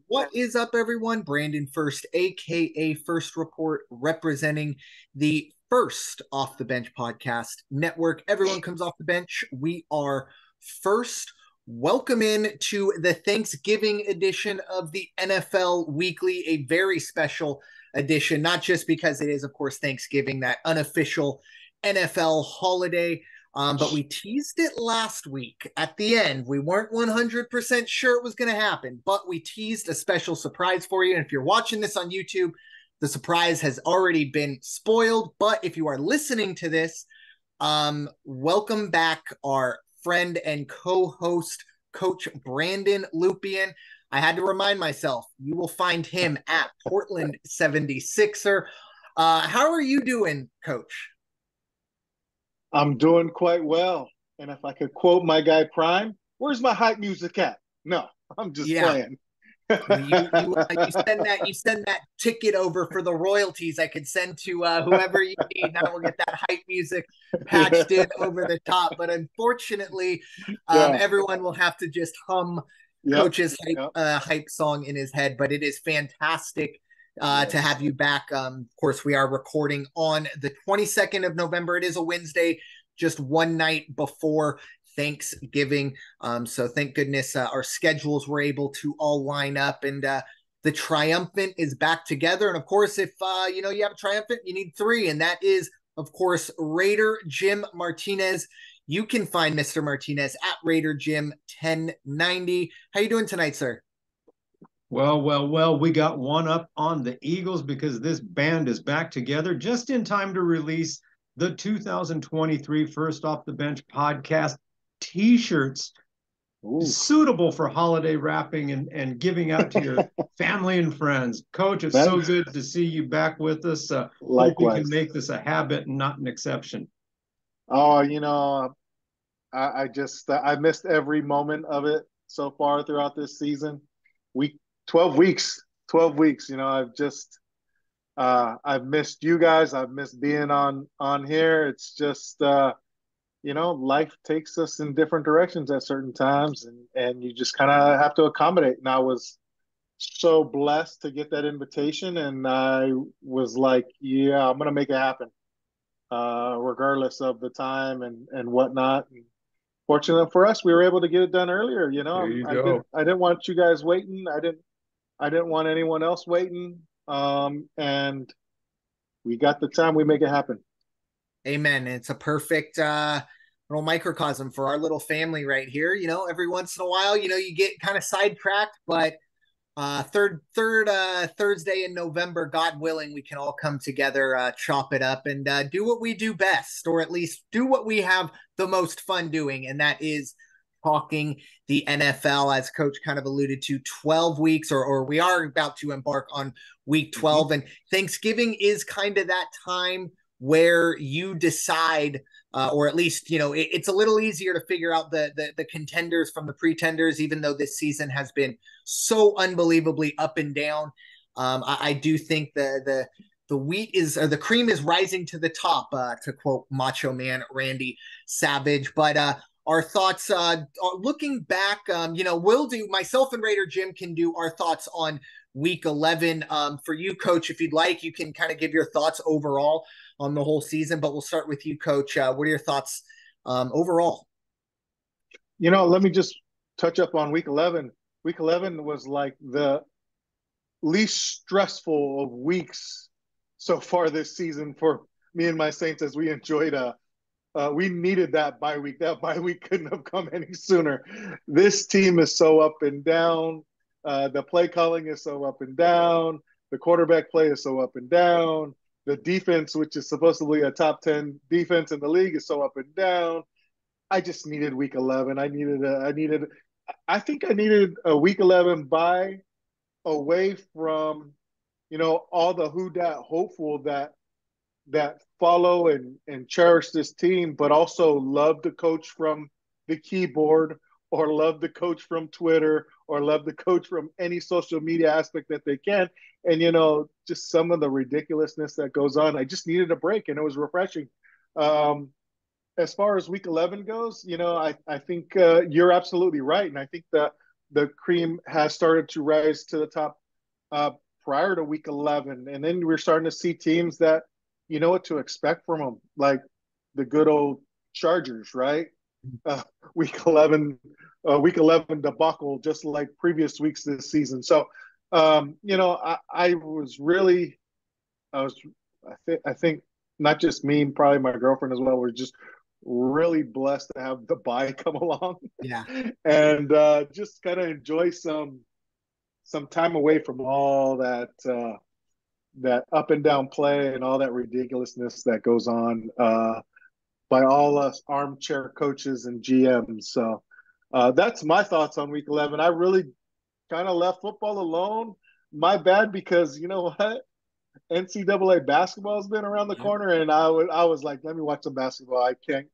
What is up, everyone? Brandon First, aka First Report, representing the First Off the Bench podcast network. Everyone comes off the bench. We are First. Welcome in to the Thanksgiving edition of the NFL Weekly, a very special edition, not just because it is, of course, Thanksgiving, that unofficial NFL holiday. But we teased it last week at the end. We weren't 100% sure it was going to happen, but we teased a special surprise for you. And if you're watching this on YouTube, the surprise has already been spoiled. But if you are listening to this, welcome back our friend and co-host, Coach Brandon Lupian. I had to remind myself, you will find him at Portland 76er. How are you doing, Coach? I'm doing quite well. And if I could quote my guy Prime, where's my hype music at? No, I'm just Yeah. playing. You send that ticket over for the royalties I could send to whoever you need. Now we'll get that hype music patched in over the top. But unfortunately, everyone will have to just hum Coach's hype song in his head. But it is fantastic to have you back. Of course, we are recording on the 22nd of November. It is a Wednesday, just one night before Thanksgiving. So thank goodness our schedules were able to all line up, and the triumphant is back together. And of course, if you have a triumphant, you need three, and that is, of course, Raider Jim Martinez. You can find Mr. Martinez at Raider Jim 1090. How you doing tonight, sir? Well, we got one up on the Eagles because this band is back together just in time to release the 2023 First Off the Bench podcast t-shirts. Ooh. Suitable for holiday wrapping and giving out to your family and friends. Coach, it's so good to see you back with us. Hope we can make this a habit and not an exception. Oh, I missed every moment of it so far throughout this season. 12 weeks, I've missed you guys. I've missed being on here. It's just, life takes us in different directions at certain times, and you just kind of have to accommodate. And I was so blessed to get that invitation, and I was like, yeah, I'm going to make it happen, regardless of the time and whatnot. And fortunate for us, we were able to get it done earlier. I didn't want you guys waiting. I didn't want anyone else waiting. And we got the time. We make it happen. Amen. It's a perfect little microcosm for our little family right here. Every once in a while, you get kind of sidetracked, but third Thursday in November, God willing, we can all come together, chop it up, and do what we do best, or at least do what we have the most fun doing, and that is talking the NFL. As Coach kind of alluded to, 12 weeks, or we are about to embark on week 12, and Thanksgiving is kind of that time where you decide, or at least, it's a little easier to figure out the contenders from the pretenders, even though this season has been so unbelievably up and down. I do think the wheat is, or the cream is rising to the top, to quote Macho Man Randy Savage. But our thoughts, looking back, we'll do, myself and Raider Jim can do our thoughts on week 11. For you, Coach, if you'd like, you can kind of give your thoughts overall on the whole season, but we'll start with you, Coach. What are your thoughts overall? Let me just touch up on week 11. Week 11 was like the least stressful of weeks so far this season for me and my Saints, as we enjoyed we needed that bye week. That bye week couldn't have come any sooner. This team is so up and down. The play calling is so up and down. The quarterback play is so up and down. The defense, which is supposedly a top 10 defense in the league, is so up and down. I just needed week 11. I think I needed a week 11 bye away from, all the who dat hopeful that follow and cherish this team, but also love the coach from the keyboard, or love the coach from Twitter, or love the coach from any social media aspect that they can. And, just some of the ridiculousness that goes on. I just needed a break, and it was refreshing. As far as week 11 goes, I think you're absolutely right. And I think that the cream has started to rise to the top uh, prior to week 11. And then we're starting to see teams that you know what to expect from them, like the good old Chargers, right? Uh, week 11, week 11 debacle, just like previous weeks this season. So, I was really, I think not just me, probably my girlfriend as well, was just really blessed to have the bye come along Yeah. and just kind of enjoy some time away from all that up and down play and all that ridiculousness that goes on by all us armchair coaches and GMs. So that's my thoughts on week 11. I really kind of left football alone. My bad, because you know what? NCAA basketball has been around the Yep. corner, and I was like, let me watch some basketball. I can't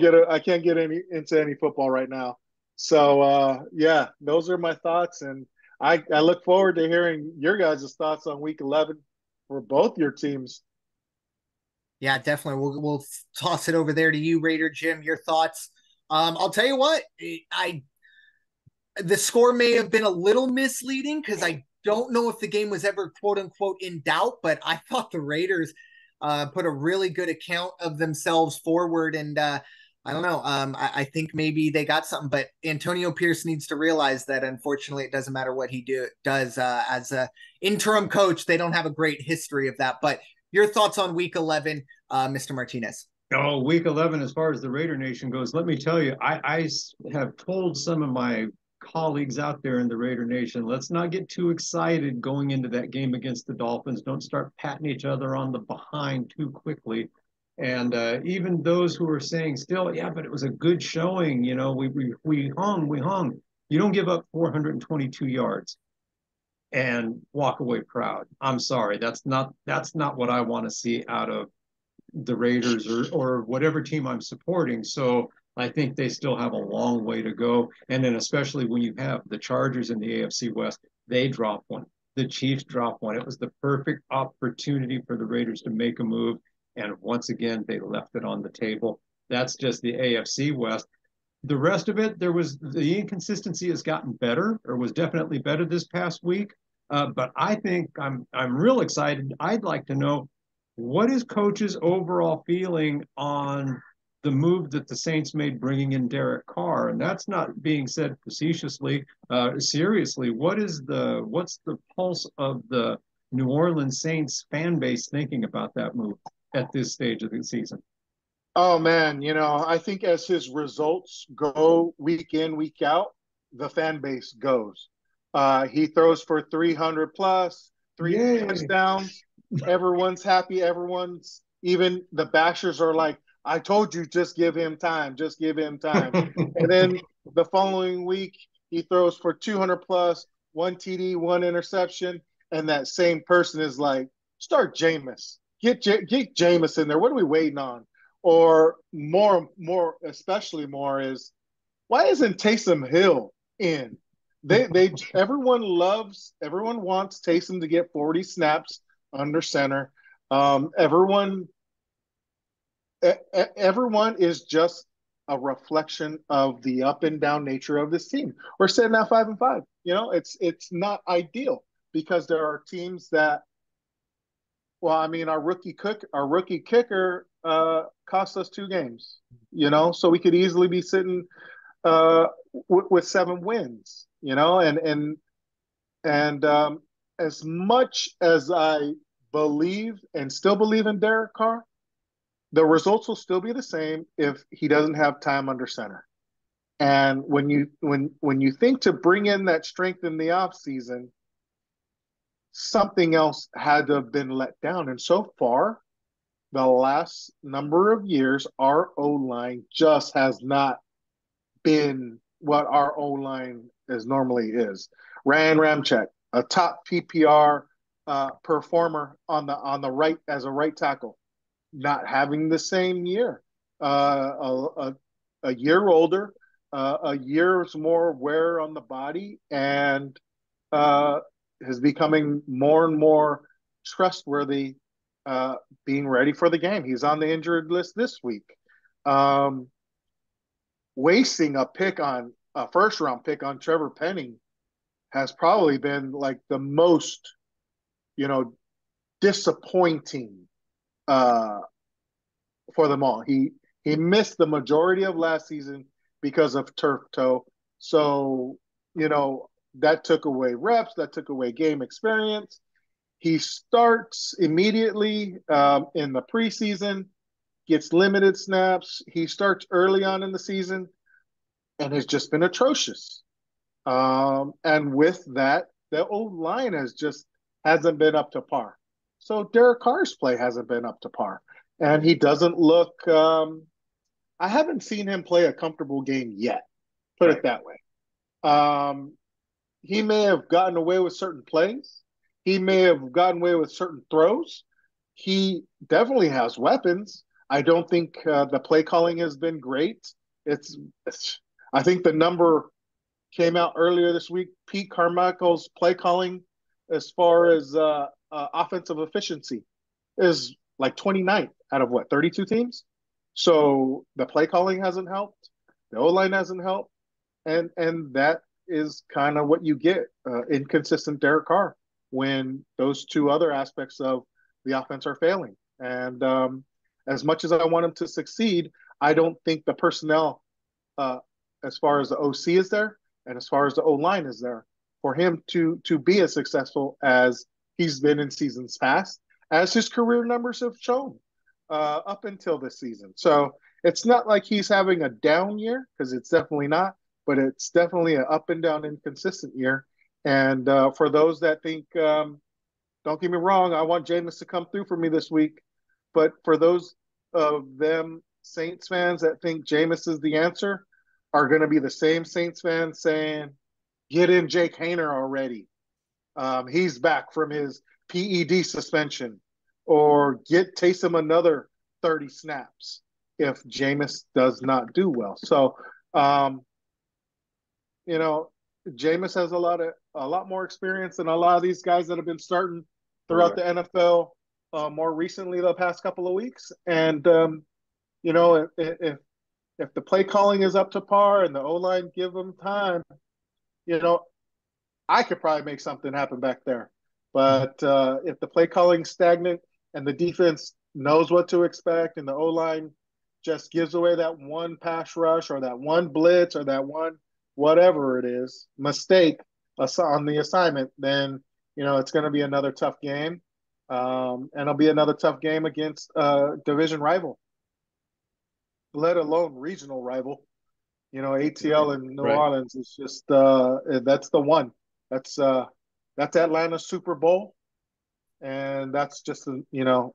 get any into any football right now. So yeah, those are my thoughts, and I look forward to hearing your guys' thoughts on week 11 for both your teams. Yeah, definitely. We'll toss it over there to you, Raider Jim. Your thoughts. I'll tell you what, I the score may have been a little misleading because I don't know if the game was ever quote unquote in doubt, but I thought the Raiders put a really good account of themselves forward. And I don't know. I think maybe they got something, but Antonio Pierce needs to realize that unfortunately it doesn't matter what he does as a interim coach. They don't have a great history of that. But your thoughts on week 11, Mr. Martinez? Oh, week 11, as far as the Raider Nation goes, let me tell you, I have told some of my colleagues out there in the Raider Nation, let's not get too excited going into that game against the Dolphins. Don't start patting each other on the behind too quickly. And even those who are saying still, yeah, but it was a good showing. You know, we hung. You don't give up 422 yards and walk away proud. I'm sorry, that's not what I want to see out of the Raiders or whatever team I'm supporting. So I think they still have a long way to go. And then especially when you have the Chargers in the AFC West, they drop one. The Chiefs drop one. It was the perfect opportunity for the Raiders to make a move. And once again, they left it on the table. That's just the AFC West. The rest of it, there was the inconsistency has gotten better, or was definitely better this past week. But I think I'm real excited. I'd like to know, what is coach's overall feeling on the move that the Saints made bringing in Derek Carr? And that's not being said facetiously. Seriously, what's the pulse of the New Orleans Saints fan base thinking about that move at this stage of the season? Oh man, I think as his results go week in, week out, the fan base goes. He throws for 300 plus, three Yay! touchdowns. Everyone's happy. Even the bashers are like, I told you, just give him time, just give him time. And then the following week, he throws for 200 plus, one TD, one interception. And that same person is like, start Jameis. Get Jameis in there. What are we waiting on? Or especially more is, why isn't Taysom Hill in? Everyone wants Taysom to get 40 snaps under center. Everyone is just a reflection of the up and down nature of this team. We're sitting at 5-5. It's not ideal because there are teams that, well, I mean, our rookie kicker cost us 2 games. So we could easily be sitting with 7 wins. And as much as I believe and still believe in Derek Carr, the results will still be the same if he doesn't have time under center. And when you think to bring in that strength in the off season, something else had to have been let down. And so far, the last number of years, our O-line just has not been what our O-line normally is. Ryan Ramczyk, a top PPR performer on the right as a right tackle, not having the same year. A year older, a year's more wear on the body, and is becoming more and more trustworthy, being ready for the game. He's on the injured list this week. Wasting a pick on a first round pick on Trevor Penning has probably been like the most, disappointing uh, for them all. He missed the majority of last season because of turf toe. So, that took away reps, that took away game experience. He starts immediately in the preseason, gets limited snaps. He starts early on in the season and has just been atrocious. And with that, the old line hasn't been up to par. So Derek Carr's play hasn't been up to par. And he doesn't look I haven't seen him play a comfortable game yet. Put it that way. He may have gotten away with certain plays. He may have gotten away with certain throws. He definitely has weapons. I don't think the play calling has been great. I think the number came out earlier this week. Pete Carmichael's play calling, as far as offensive efficiency, is like 29th out of 32 teams. So the play calling hasn't helped. The O-line hasn't helped. And that is kind of what you get, inconsistent Derek Carr, when those two other aspects of the offense are failing. And as much as I want him to succeed, I don't think the personnel, as far as the OC is there and as far as the O-line is there, for him to be as successful as he's been in seasons past, as his career numbers have shown up until this season. So it's not like he's having a down year, because it's definitely not, but it's definitely an up and down inconsistent year. And for those that think, don't get me wrong, I want Jameis to come through for me this week. But for those of them Saints fans that think Jameis is the answer, are going to be the same Saints fans saying, get in Jake Haener already. He's back from his PED suspension. Or get Taysom another 30 snaps if Jameis does not do well. So, Jameis has a lot more experience than a lot of these guys that have been starting throughout the NFL more recently the past couple of weeks. And, if the play calling is up to par and the O-line give them time, I could probably make something happen back there. But if the play calling's stagnant and the defense knows what to expect and the O-line just gives away that one pass rush or that one blitz or that one whatever it is, mistake on the assignment, then, it's going to be another tough game. And it'll be another tough game against a division rival, let alone regional rival. ATL in New Orleans is just that's the one. That's Atlanta's Super Bowl. And that's just,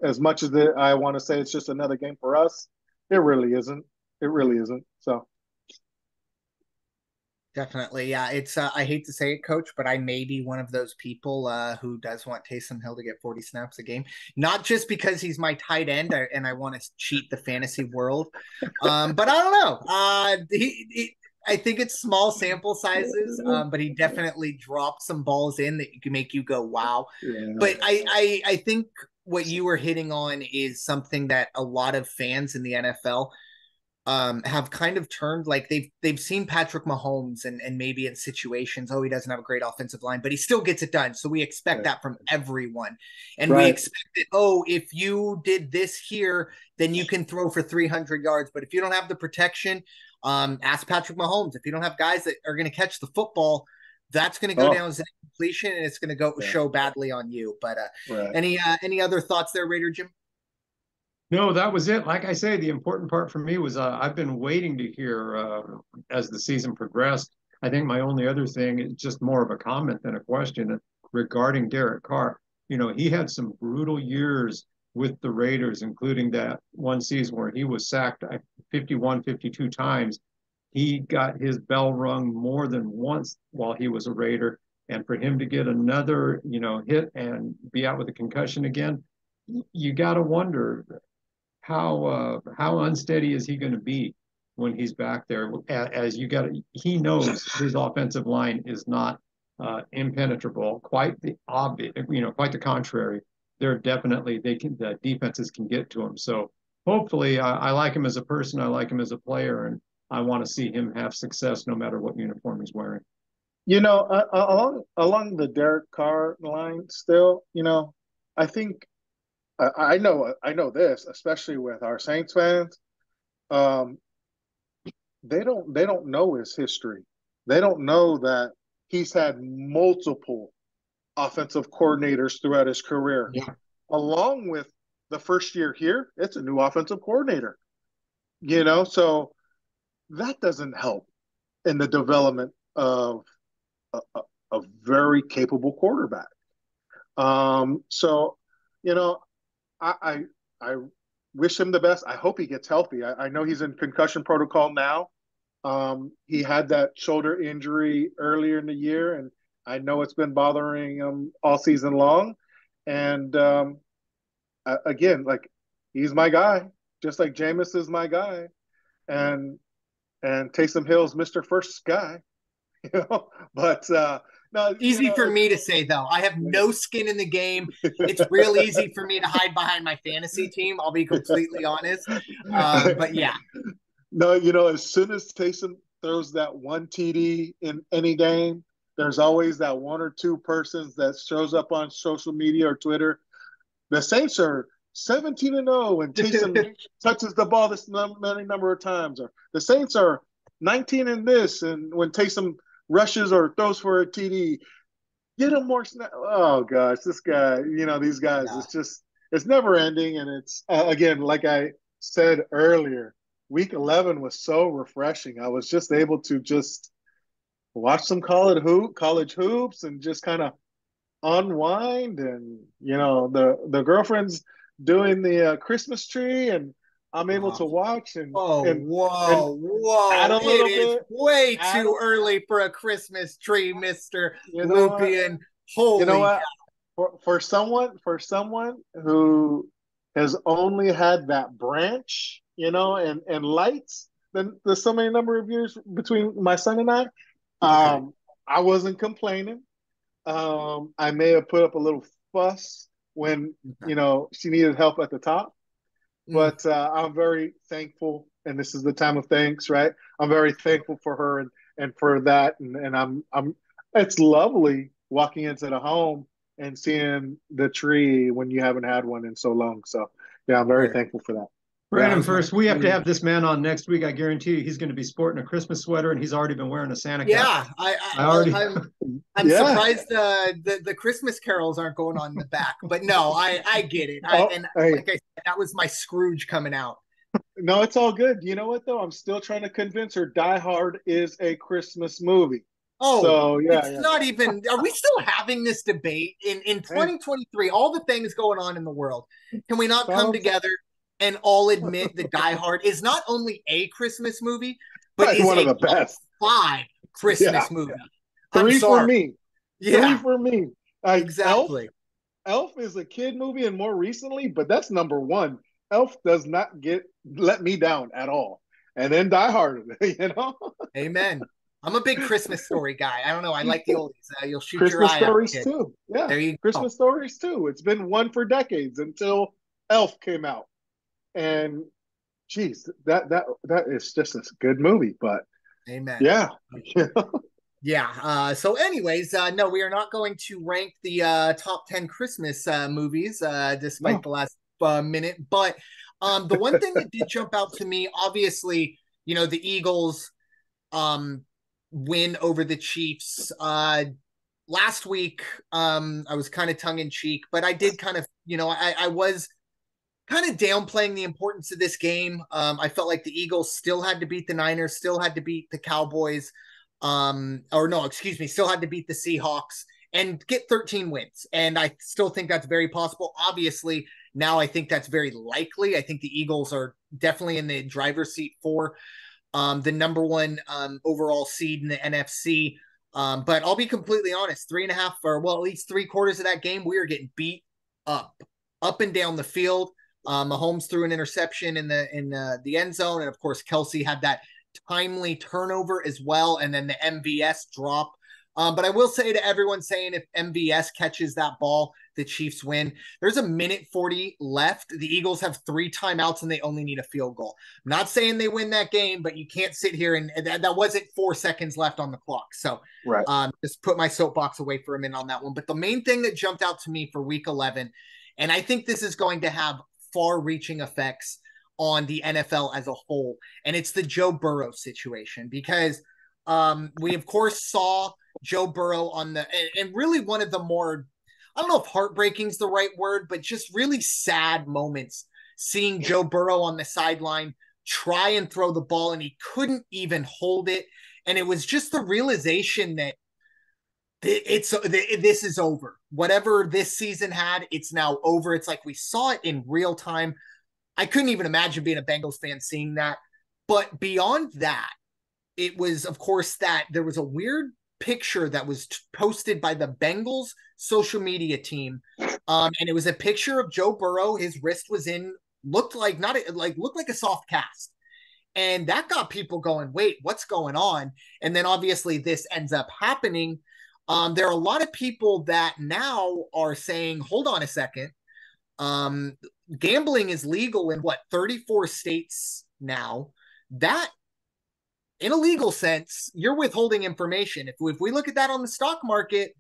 as much as I want to say it's just another game for us, it really isn't. It really isn't. So. Definitely. Yeah. It's, I hate to say it, coach, but I may be one of those people who does want Taysom Hill to get 40 snaps a game, not just because he's my tight end and I want to cheat the fantasy world. But I don't know. I think it's small sample sizes, but he definitely dropped some balls in that can make you go, wow. Yeah. But I think what you were hitting on is something that a lot of fans in the NFL have kind of turned, like they've seen Patrick Mahomes and maybe in situations, he doesn't have a great offensive line, but he still gets it done. So we expect that from everyone. And we expect that, if you did this here, then you can throw for 300 yards. But if you don't have the protection, ask Patrick Mahomes. If you don't have guys that are going to catch the football, that's going to go down as an incompletion, and it's going to go show badly on you. But any other thoughts there, Raider Jim? No, that was it. Like I say, the important part for me was I've been waiting to hear as the season progressed. I think my only other thing is just more of a comment than a question regarding Derek Carr. He had some brutal years with the Raiders, including that one season where he was sacked 51, 52 times. He got his bell rung more than once while he was a Raider. And for him to get another, hit and be out with a concussion again, you got to wonder how unsteady is he going to be when he's back there? He knows his offensive line is not impenetrable. Quite the obvious, quite the contrary. The defenses can get to him. So hopefully, I like him as a person. I like him as a player, and I want to see him have success no matter what uniform he's wearing. Along the Derek Carr line, still, I think I know this, especially with our Saints fans. Um, they don't know his history. They don't know that he's had multiple offensive coordinators throughout his career. Yeah. Along with the first year here, it's a new offensive coordinator. So that doesn't help in the development of a very capable quarterback. So, I I wish him the best. I hope he gets healthy. I know he's in concussion protocol now. He had that shoulder injury earlier in the year, and I know it's been bothering him all season long. And again, like, he's my guy, just like Jameis is my guy, and Taysom Hill's Mr. First guy. But no, Easy for me to say, though. I have no skin in the game. It's real easy for me to hide behind my fantasy team. I'll be completely honest. But yeah. No, as soon as Taysom throws that one TD in any game, there's always that one or two persons that shows up on social media or Twitter. The Saints are 17-0 and Taysom touches the ball this many number of times. Or the Saints are 19 in this, and when Taysom rushes or throws for a TD, get him more snap. Oh gosh, this guy, these guys, yeah. It's never ending. And it's, again, like I said earlier, week 11 was so refreshing. I was just able to just watch some college hoops and just kind of unwind. And, the girlfriend's doing the Christmas tree, and I'm able to watch and whoa! add a little It is bit. Way too early for a Christmas tree, Mr. Lupian. Holy, you know what? For someone who has only had that branch, and lights, then there's so many number of years between my son and I. I wasn't complaining. I may have put up a little fuss when she needed help at the top. But I'm very thankful, and this is the time of thanks, right? I'm very thankful for her and for that, and I'm. It's lovely walking into the home and seeing the tree when you haven't had one in so long. So yeah, I'm very thankful for that. Brandon, first, we have to have this man on next week. I guarantee you he's going to be sporting a Christmas sweater, and he's already been wearing a Santa cap. Yeah, I'm surprised the Christmas carols aren't going on in the back. But no, I get it. Like I said, that was my Scrooge coming out. No, it's all good. You know what, though? I'm still trying to convince her Die Hard is a Christmas movie. Oh, so, yeah, it's not even. Are we still having this debate in 2023? All the things going on in the world. Can we not come together and all admit that Die Hard is not only a Christmas movie, but is one of the best 5 Christmas movie? 3 for me. Yeah. 3 for me. Exactly. Elf is a kid movie, and more recently, but that's number 1. Elf does not let me down at all. And then Die Hard, Amen. I'm a big Christmas Story guy. I don't know. I like the oldies. You'll shoot Christmas your eye Stories out, too. Yeah. There you go. Christmas Stories too. It's been one for decades until Elf came out. And geez, that is just a good movie. But amen. Yeah. Yeah. So anyways, no, we are not going to rank the top 10 Christmas movies despite the last minute. But the one thing that did jump out to me, obviously, the Eagles win over the Chiefs. Last week, I was kind of tongue in cheek, but I did kind of, I was kind of downplaying the importance of this game. I felt like the Eagles still had to beat the Niners, still had to beat the Cowboys, still had to beat the Seahawks and get 13 wins. And I still think that's very possible. Obviously, now I think that's very likely. I think the Eagles are definitely in the driver's seat for the number 1 overall seed in the NFC. But I'll be completely honest, 3.5 or at least 3/4 of that game, we are getting beat up and down the field. Mahomes threw an interception in the end zone, and of course Kelsey had that timely turnover as well, and then the MVS drop But I will say to everyone saying if MVS catches that ball, the Chiefs win. There's a minute 40 left. The Eagles have 3 timeouts and they only need a field goal. I'm not saying they win that game, but you can't sit here and that wasn't 4 seconds left on the clock. So Right. just put my soapbox away for a minute on that one. But the main thing that jumped out to me for week 11, and I think this is going to have far-reaching effects on the NFL as a whole, and it's the Joe Burrow situation, because we of course saw Joe Burrow on and really one of the more, I don't know if heartbreaking is the right word, but just really sad moments, seeing Joe Burrow on the sideline try and throw the ball and he couldn't even hold it. And it was just the realization that this is over. Whatever this season had, it's now over. It's like we saw it in real time. I couldn't even imagine being a Bengals fan seeing that. But beyond that, it was, of course, that there was a weird picture that was posted by the Bengals social media team. And it was a picture of Joe Burrow. His wrist was looked like a soft cast. And that got people going, wait, what's going on? And then obviously this ends up happening. There are a lot of people that now are saying, hold on a second. Gambling is legal in 34 states now. That, in a legal sense, you're withholding information. If we look at that on the stock market,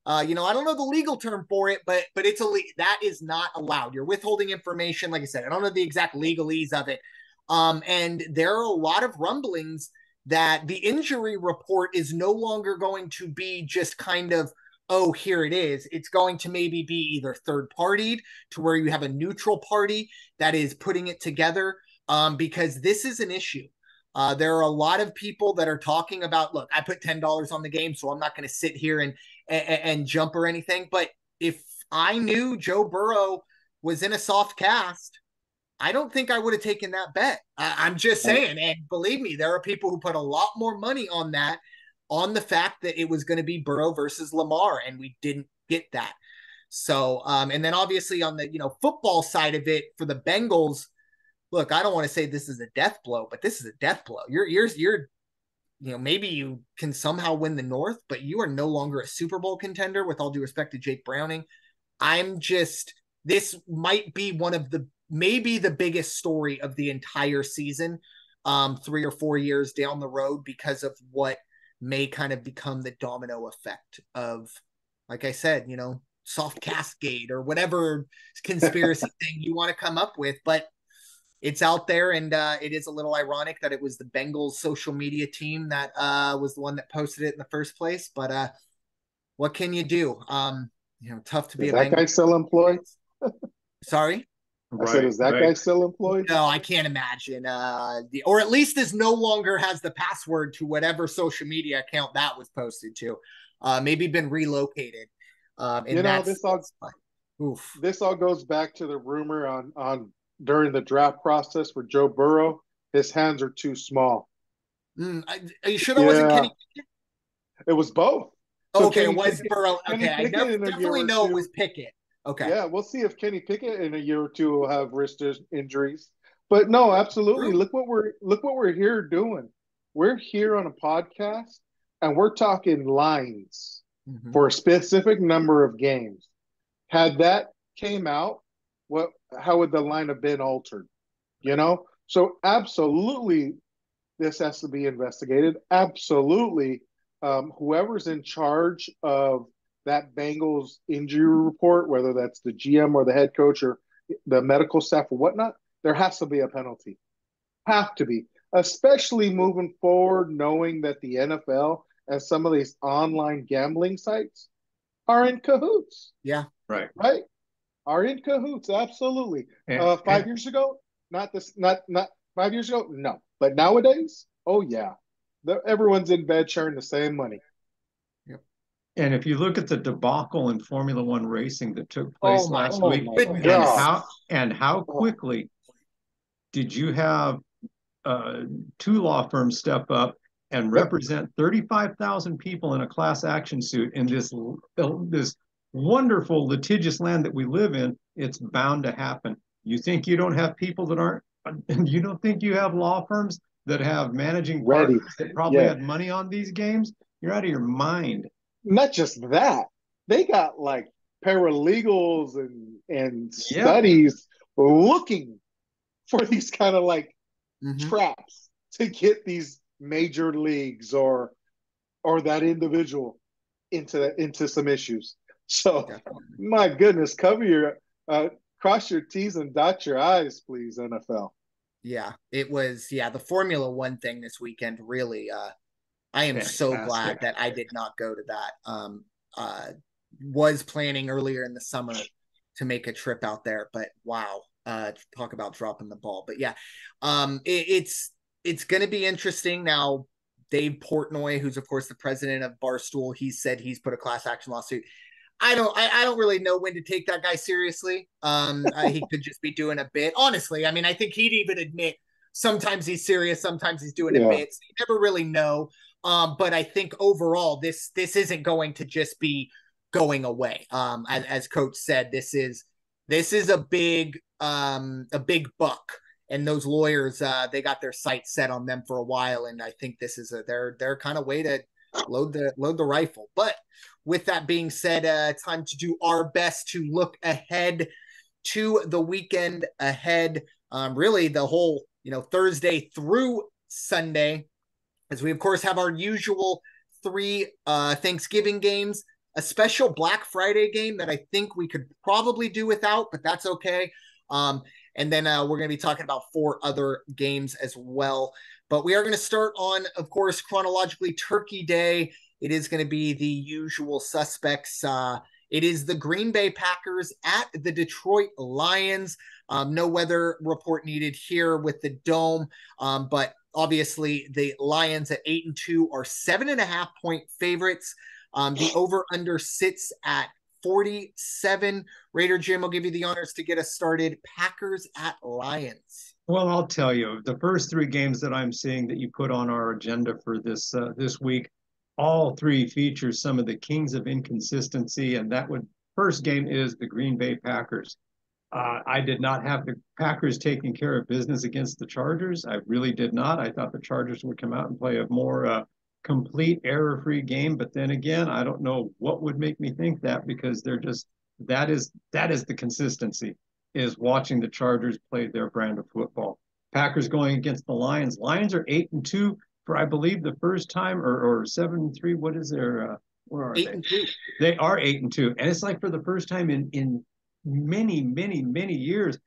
I don't know the legal term for it, but it's that is not allowed. You're withholding information. Like I said, I don't know the exact legalese of it. And there are a lot of rumblings that the injury report is no longer going to be just kind of, oh, here it is. It's going to maybe be either third-partied to where you have a neutral party that is putting it together, because this is an issue. There are a lot of people that are talking about, look, I put $10 on the game, so I'm not going to sit here and jump or anything. But if I knew Joe Burrow was in a soft cast, I don't think I would have taken that bet. I'm just saying. And believe me, there are people who put a lot more money on that, on the fact that it was going to be Burrow versus Lamar, and we didn't get that. So, and then obviously on the, football side of it for the Bengals, look, I don't want to say this is a death blow, but this is a death blow. You're maybe you can somehow win the North, but you are no longer a Super Bowl contender, with all due respect to Jake Browning. This might be maybe the biggest story of the entire season, 3 or 4 years down the road, because of what may kind of become the domino effect of, like I said, soft cascade or whatever conspiracy thing you want to come up with. But it's out there, and it is a little ironic that it was the Bengals social media team that was the one that posted it in the first place. But what can you do? Tough to be is a that Bengals guy still employed? Sorry? I said, is that guy still employed? No, I can't imagine. Or at least is no longer has the password to whatever social media account that was posted to. Maybe been relocated. This all goes back to the rumor on during the draft process for Joe Burrow. His hands are too small. Are you sure that wasn't Kenny Pickett? It was both. So okay, it was Burrow. Okay, I definitely know it was Pickett. Okay. Yeah, we'll see if Kenny Pickett in a year or two will have wrist injuries. But no, absolutely. True. Look what we're here doing. We're here on a podcast, and we're talking lines for a specific number of games. Had that came out, how would the line have been altered? So absolutely, this has to be investigated. Absolutely, whoever's in charge of that Bengals injury report, whether that's the GM or the head coach or the medical staff or whatnot, there has to be a penalty. Have to be, especially moving forward, knowing that the NFL and some of these online gambling sites are in cahoots. Yeah, right. Are in cahoots, absolutely. 5 years ago, not 5 years ago, no. But nowadays, oh yeah, everyone's in bed sharing the same money. And if you look at the debacle in Formula One racing that took place last week, and how quickly did you have 2 law firms step up and represent 35,000 people in a class action suit in this wonderful litigious land that we live in? It's bound to happen. You think you don't have people that aren't, you don't think you have law firms that have managing partners that probably had money on these games? You're out of your mind. not just that, they got like paralegals and Yep. studies looking for these kind of like Mm-hmm. traps to get these major leagues or that individual into some issues. So, Definitely. my goodness, cover your cross your T's and dot your I's, please, NFL. Yeah, it was. Yeah, the Formula One thing this weekend really. I am so glad Fantastic. that I did not go to that. Uh, was planning earlier in the summer to make a trip out there, but wow, talk about dropping the ball. But yeah, it's going to be interesting now. Dave Portnoy, who's of course the president of Barstool, he said he's put a class action lawsuit. I don't really know when to take that guy seriously. He could just be doing a bit. Honestly, I mean, I think he'd even admit sometimes he's serious, sometimes he's doing a Yeah, bit. So you never really know. But I think overall, this isn't going to just be going away. As Coach said, this is a big buck, and those lawyers they got their sights set on them for a while, and I think this is their kind of way to load the rifle. But with that being said, time to do our best to look ahead to the weekend ahead. Really, the whole Thursday through Sunday, as we of course have our usual three Thanksgiving games, a special Black Friday game that I think we could probably do without, but that's okay. And then we're going to be talking about four other games as well. But we are going to start on, of course, chronologically Turkey Day. It is going to be the usual suspects. It is the Green Bay Packers at the Detroit Lions. No weather report needed here with the dome, but obviously the Lions at 8-2 are 7.5-point favorites. The over/under sits at 47. Raider Jim, will give you the honors to get us started. Packers at Lions. Well, I'll tell you, the first three games that I'm seeing that you put on our agenda for this week, all three feature some of the kings of inconsistency, and first game is the Green Bay Packers. I did not have the Packers taking care of business against the Chargers. I really did not. I thought the Chargers would come out and play a more complete error-free game. But then again, I don't know what would make me think that, because that is the consistency, is watching the Chargers play their brand of football. Packers going against the Lions. Lions are 8-2 for, I believe, the first time, or 7-3. What is their? Where are 8-2. They are 8-2, and it's like for the first time in many, many, many years,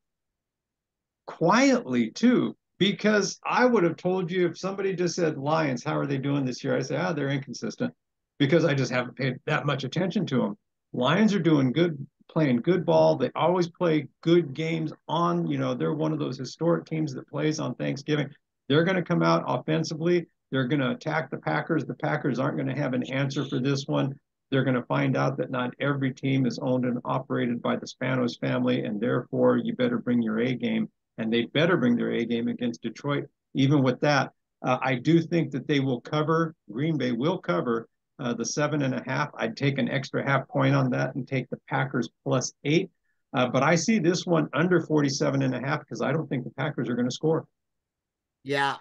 quietly too, because I would have told you, if somebody just said, Lions, how are they doing this year? I say, they're inconsistent, because I just haven't paid that much attention to them. Lions are doing good, playing good ball. They always play good games on, they're one of those historic teams that plays on Thanksgiving. They're going to come out offensively. They're going to attack the Packers. The Packers aren't going to have an answer for this one. They're going to find out that not every team is owned and operated by the Spanos family, and therefore you better bring your A game, and they better bring their A game against Detroit. Even with that, I do think that they will cover, Green Bay will cover the 7.5. I'd take an extra half point on that and take the Packers +8. But I see this one under 47.5, because I don't think the Packers are going to score. Yeah,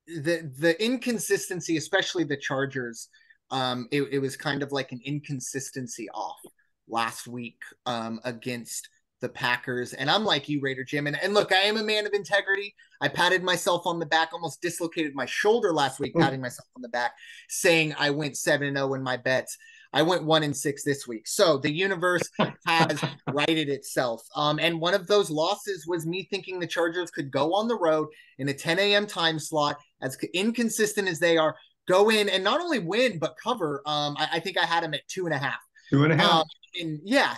the inconsistency, especially the Chargers, it was kind of like an inconsistency off last week against the Packers. And I'm like you, Raider Jim. And look, I am a man of integrity. I patted myself on the back, almost dislocated my shoulder last week, patting myself on the back, saying I went 7-0 in my bets. I went 1-6 this week. So the universe has righted itself. And one of those losses was me thinking the Chargers could go on the road in a 10 a.m. time slot, as inconsistent as they are, go in and not only win, but cover. I think I had them at 2.5. 2.5.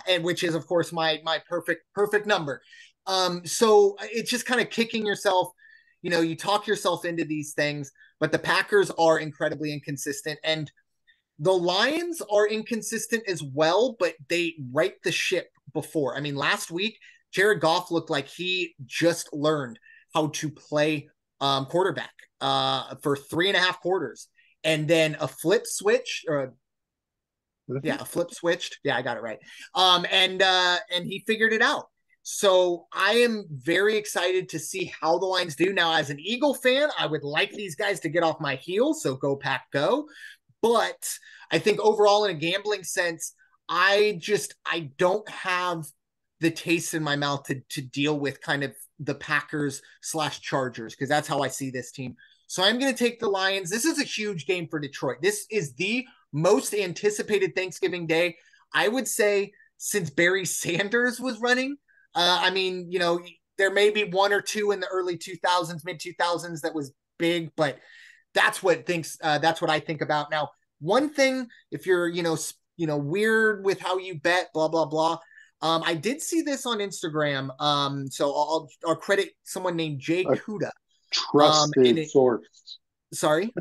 And which is of course my perfect number. So it's just kind of kicking yourself, you talk yourself into these things, but the Packers are incredibly inconsistent, and the Lions are inconsistent as well, but they right the ship before. I mean, last week, Jared Goff looked like he just learned how to play quarterback for 3.5 quarters. And then a flip switch, a flip switched. Yeah, I got it right. And he figured it out. So I am very excited to see how the Lions do. Now, as an Eagle fan, I would like these guys to get off my heels. So go Pack, go. But I think overall in a gambling sense, I don't have the taste in my mouth to deal with kind of the Packers/Chargers, because that's how I see this team. So I'm going to take the Lions. This is a huge game for Detroit. This is the most anticipated Thanksgiving Day, I would say, since Barry Sanders was running. I mean, there may be one or two in the early 2000s, mid 2000s that was big, but that's what I think about. Now, one thing, if you're, weird with how you bet, blah, blah, blah. I did see this on Instagram. So I'll credit someone named Jay Kuda. Trusted source. Sorry?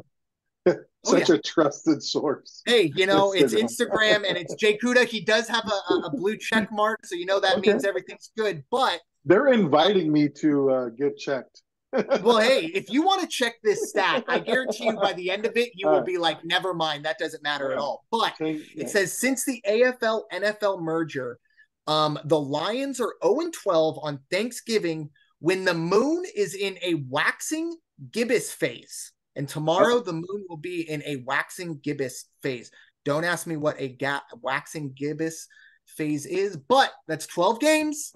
Such a trusted source. Hey, it's Instagram and it's Jay Kuda. He does have a blue check mark, so that means everything's good. But they're inviting me to get checked. Well, hey, if you want to check this stat, I guarantee you by the end of it, you will be like, never mind, that doesn't matter at all. But it says since the AFL-NFL merger, the Lions are 0-12 on Thanksgiving when the moon is in a waxing gibbous phase. And tomorrow the moon will be in a waxing gibbous phase. Don't ask me what a waxing gibbous phase is, but that's 12 games.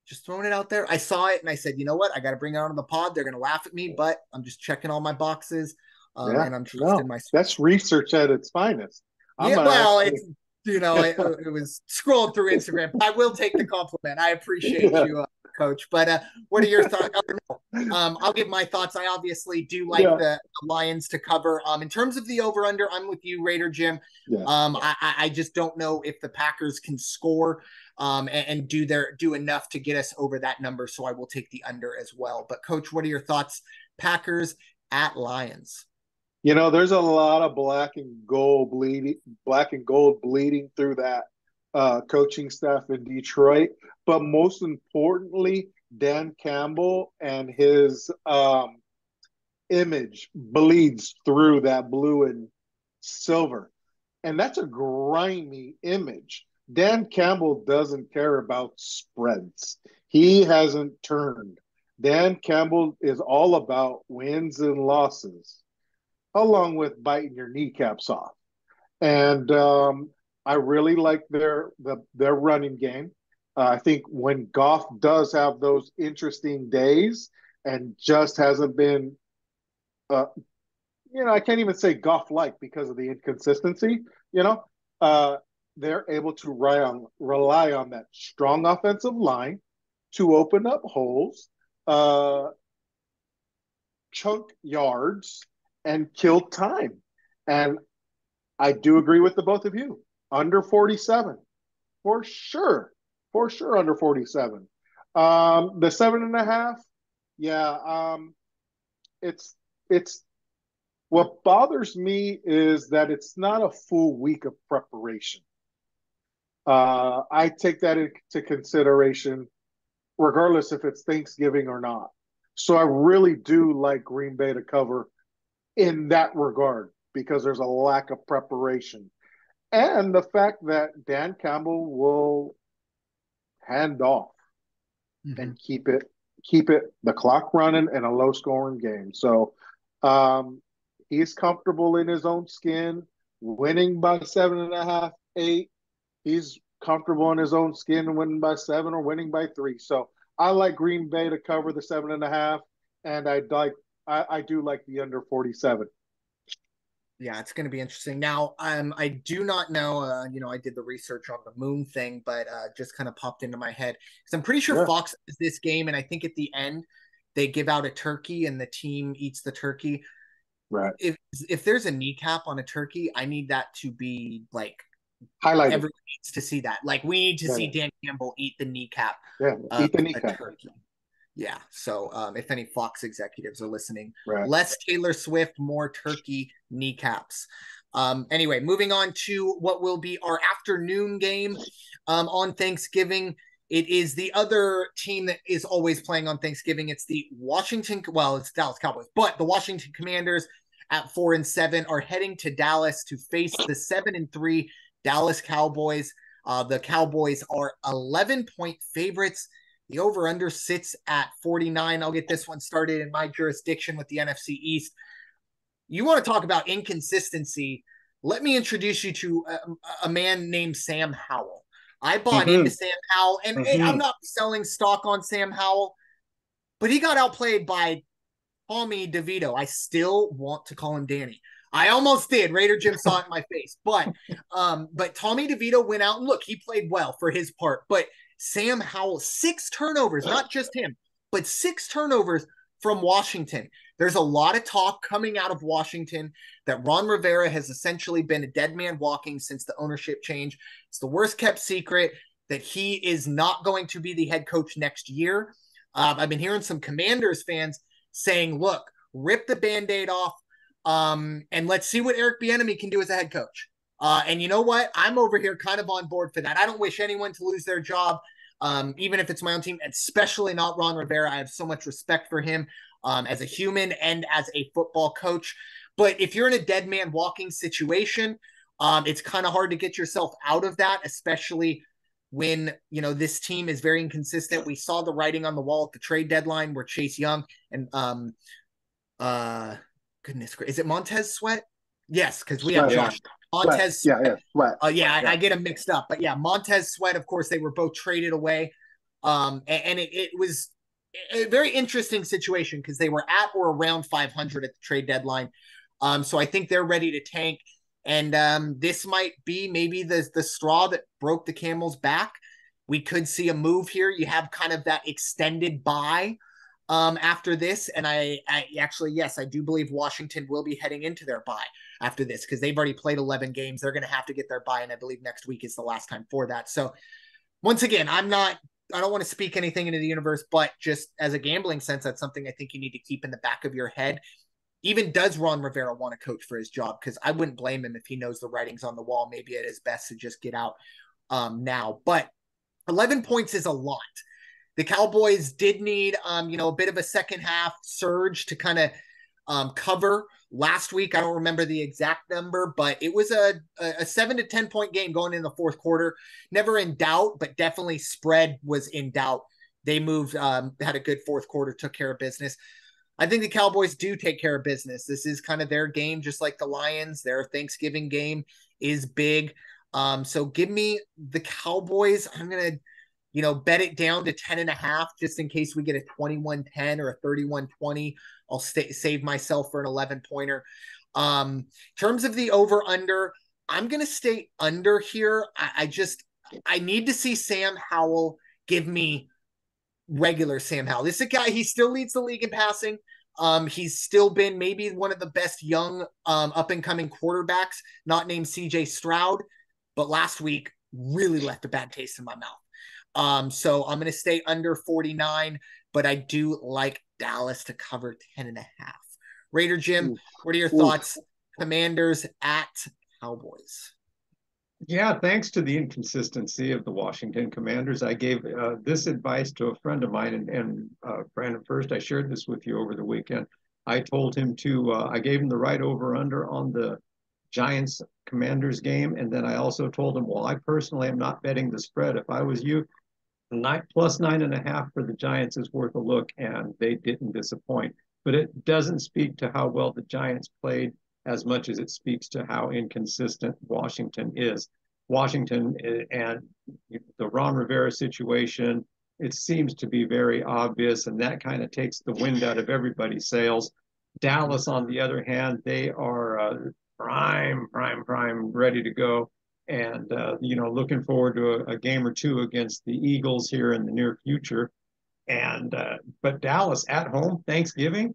Just throwing it out there. I saw it and I said, you know what? I got to bring it onto the pod. They're going to laugh at me, but I'm just checking all my boxes. And I'm trusting my. That's research at its finest. It was scrolling through Instagram. I will take the compliment. I appreciate you, Coach. But what are your thoughts? I'll give my thoughts. I obviously do like the Lions to cover. In terms of the over/under, I'm with you, Raider Jim. Yeah. I just don't know if the Packers can score and do enough to get us over that number. So I will take the under as well. But Coach, what are your thoughts? Packers at Lions. There's a lot of black and gold bleeding through that coaching staff in Detroit. But most importantly, Dan Campbell and his image bleeds through that blue and silver. And that's a grimy image. Dan Campbell doesn't care about spreads. He hasn't turned. Dan Campbell is all about wins and losses, along with biting your kneecaps off. And I really like their running game. I think when Goff does have those interesting days and just hasn't been, I can't even say Goff-like because of the inconsistency, they're able to rely on that strong offensive line to open up holes, chunk yards, and kill time. And I do agree with the both of you. Under 47, for sure under 47. The 7.5, it's what bothers me is that it's not a full week of preparation. I take that into consideration, regardless if it's Thanksgiving or not. So I really do like Green Bay to cover in that regard because there's a lack of preparation. And the fact that Dan Campbell will hand off and keep it the clock running in a low scoring game. So he's comfortable in his own skin, winning by 7.5, 8. He's comfortable in his own skin and winning by 7 or winning by 3. So I like Green Bay to cover the 7.5, and I do like the under 47. Yeah, it's going to be interesting. Now, I do not know, I did the research on the moon thing, but just kind of popped into my head. Because I'm pretty sure Fox is this game, and I think at the end, they give out a turkey, and the team eats the turkey. Right. If there's a kneecap on a turkey, I need that to be, like, highlighted. Everyone needs to see that. Like, we need to see Dan Campbell eat the kneecap. Yeah, eat the kneecap. Turkey. Yeah, so if any Fox executives are listening, right. Less Taylor Swift, more turkey kneecaps. Anyway, moving on to what will be our afternoon game on Thanksgiving. It is the other team that is always playing on Thanksgiving. It's the it's Dallas Cowboys, but the Washington Commanders at 4-7 are heading to Dallas to face the 7-3 Dallas Cowboys. The Cowboys are 11-point favorites. The over-under sits at 49. I'll get this one started in my jurisdiction with the NFC East. You want to talk about inconsistency. let me introduce you to a man named Sam Howell. I bought into Sam Howell, and I'm not selling stock on Sam Howell, but he got outplayed by Tommy DeVito. I still want to call him Danny. I almost did. Raider Jim saw it in my face. But Tommy DeVito went out and look, he played well for his part. But Sam Howell, 6 turnovers, not just him, but 6 turnovers from Washington. There's a lot of talk coming out of Washington that Ron Rivera has essentially been a dead man walking since the ownership change. It's the worst kept secret that he is not going to be the head coach next year. I've been hearing some Commanders fans saying, look, rip the Band-Aid off, and let's see what Eric Bieniemy can do as a head coach. And you know what? I'm over here kind of on board for that. I don't wish anyone to lose their job, even if it's my own team, especially not Ron Rivera. I have so much respect for him as a human and as a football coach. But if you're in a dead man walking situation, it's kind of hard to get yourself out of that, especially when, this team is very inconsistent. We saw the writing on the wall at the trade deadline where Chase Young and goodness, is it Montez Sweat? Yes, because we have Josh Montez Sweat. Sweat. I get them mixed up. But yeah, Montez Sweat, of course, they were both traded away. And it was a very interesting situation because they were at or around 500 at the trade deadline. So I think they're ready to tank. And this might be maybe the straw that broke the camel's back. We could see a move here. You have kind of that extended bye after this. And I actually, yes, I do believe Washington will be heading into their bye after this because they've already played 11 games. They're going to have to get their bye. And I believe next week is the last time for that. So once again, I don't want to speak anything into the universe, but just as a gambling sense, that's something I think you need to keep in the back of your head. Even does Ron Rivera want to coach for his job? Because I wouldn't blame him if he knows the writing's on the wall. Maybe it is best to just get out now. But 11 points is a lot. The Cowboys did need, a bit of a second half surge to kind of cover last week. I don't remember the exact number, but it was a 7 to 10 point game going in the fourth quarter. Never in doubt, but definitely spread was in doubt. They moved, had a good fourth quarter, took care of business. I think the Cowboys do take care of business. This is kind of their game, just like the Lions. Their Thanksgiving game is big. So give me the Cowboys. I'm going to, bet it down to 10.5 just in case we get a 21-10 or a 31-20. I'll save myself for an 11-pointer. In terms of the over-under, I'm going to stay under here. I need to see Sam Howell give me regular Sam Howell. This is a guy, he still leads the league in passing. He's still been maybe one of the best young up-and-coming quarterbacks, not named CJ Stroud, but last week really left a bad taste in my mouth. So I'm going to stay under 49, but I do like Dallas to cover 10.5. Raider Jim, what are your thoughts? Commanders at Cowboys. Yeah, thanks to the inconsistency of the Washington Commanders, I gave this advice to a friend of mine, and Brandon Ferst, I shared this with you over the weekend. I told him I gave him the right over-under on the Giants-Commanders game, and then I also told him, well, I personally am not betting the spread. If I was you, plus 9.5 for the Giants is worth a look, and they didn't disappoint. But it doesn't speak to how well the Giants played as much as it speaks to how inconsistent Washington is. Washington and the Ron Rivera situation, it seems to be very obvious, and that kind of takes the wind out of everybody's sails. Dallas, on the other hand, they are prime, ready to go. And, looking forward to a game or two against the Eagles here in the near future. And but Dallas at home, Thanksgiving,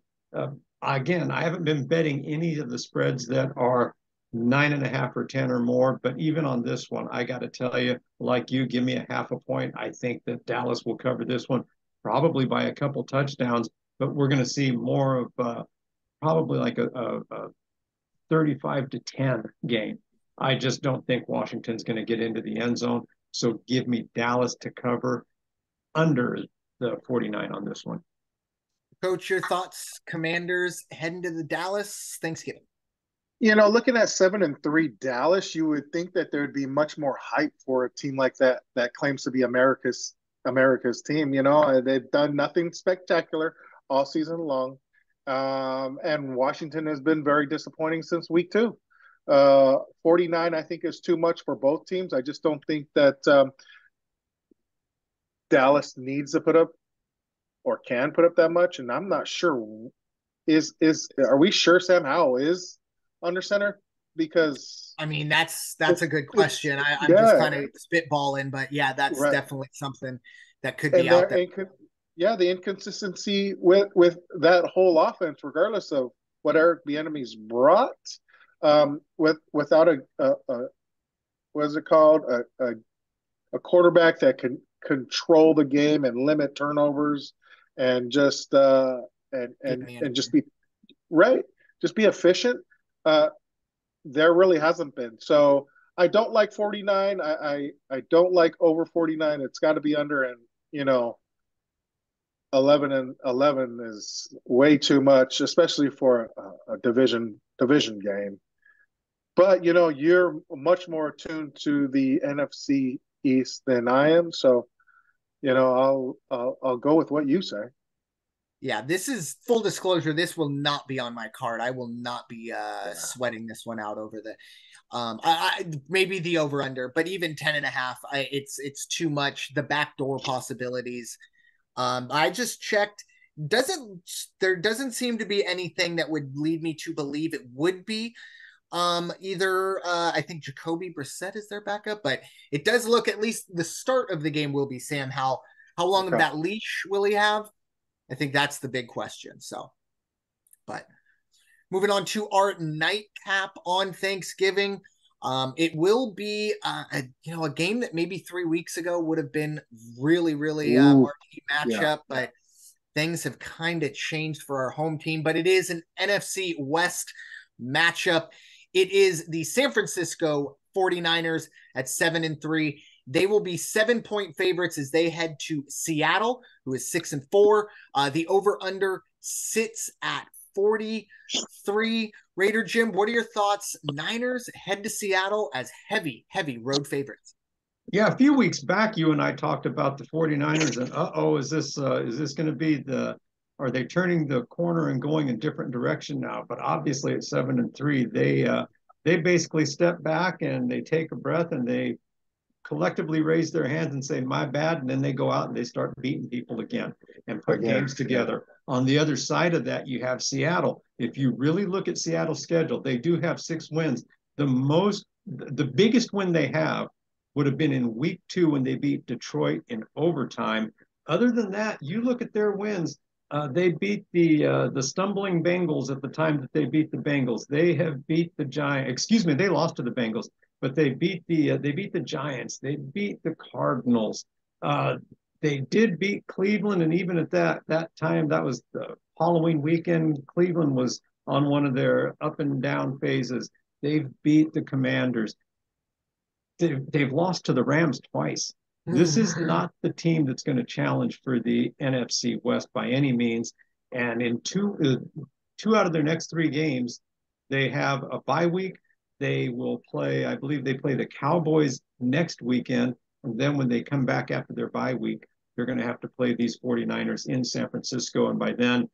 again, I haven't been betting any of the spreads that are 9.5 or 10 or more, but even on this one, I got to tell you, like you, give me a half a point. I think that Dallas will cover this one probably by a couple touchdowns, but we're going to see more of probably like a 35-10 game. I just don't think Washington's going to get into the end zone. So give me Dallas to cover under the 49 on this one. Coach, your thoughts? Commanders heading to the Dallas Thanksgiving. Looking at 7-3 Dallas, you would think that there'd be much more hype for a team like that claims to be America's team. They've done nothing spectacular all season long, and Washington has been very disappointing since week 2. 49, I think, is too much for both teams. I just don't think that Dallas needs to put up or can put up that much. And I'm not sure. Are we sure Sam Howell is under center? Because I mean, that's a good it's question. I'm just yeah, kind of spitballing, but yeah, that's right. definitely something that could be And out there. the inconsistency with that whole offense, regardless of what Eric Bieniemy's brought, without a what is it called, a quarterback that can control the game and limit turnovers and just and just be right, just be efficient. There really hasn't been. So I don't like 49. I don't like over 49. It's got to be under, and 11 and 11 is way too much, especially for a division game. But you're much more attuned to the NFC East than I am, so I'll go with what you say. Yeah, this is full disclosure. This will not be on my card. I will not be sweating this one out over the maybe the over under, but even 10.5, it's too much. The backdoor possibilities. I just checked. There doesn't seem to be anything that would lead me to believe it would be either I think Jacoby Brissett is their backup, but it does look, at least the start of the game will be Sam Howell. How long of that leash will he have? I think that's the big question. So, but moving on to our nightcap on Thanksgiving. It will be a game that maybe 3 weeks ago would have been really marquee matchup, but things have kind of changed for our home team. But it is an NFC West matchup. It is the San Francisco 49ers at 7-3. They will be 7-point favorites as they head to Seattle, who is 6-4. The over-under sits at 43. Raider Jim, what are your thoughts? Niners head to Seattle as heavy road favorites. Yeah, a few weeks back, you and I talked about the 49ers and is this going to be are they turning the corner and going a different direction now? But obviously at 7-3, they basically step back and they take a breath and they collectively raise their hands and say, my bad. And then they go out and they start beating people again and put games together. On the other side of that, you have Seattle. If you really look at Seattle's schedule, they do have 6 wins. The biggest win they have would have been in week 2 when they beat Detroit in overtime. Other than that, you look at their wins. They beat the stumbling Bengals at the time that they beat the Bengals. They have beat the Giants. Excuse me, they lost to the Bengals, but they beat the Giants. They beat the Cardinals. They did beat Cleveland, and even at that time, that was the Halloween weekend. Cleveland was on one of their up and down phases. They've beat the Commanders. They've lost to the Rams twice. This is not the team that's going to challenge for the NFC West by any means. And in two out of their next 3 games, they have a bye week. They will play, I believe they play the Cowboys next weekend. And then when they come back after their bye week, they're going to have to play these 49ers in San Francisco. And by then,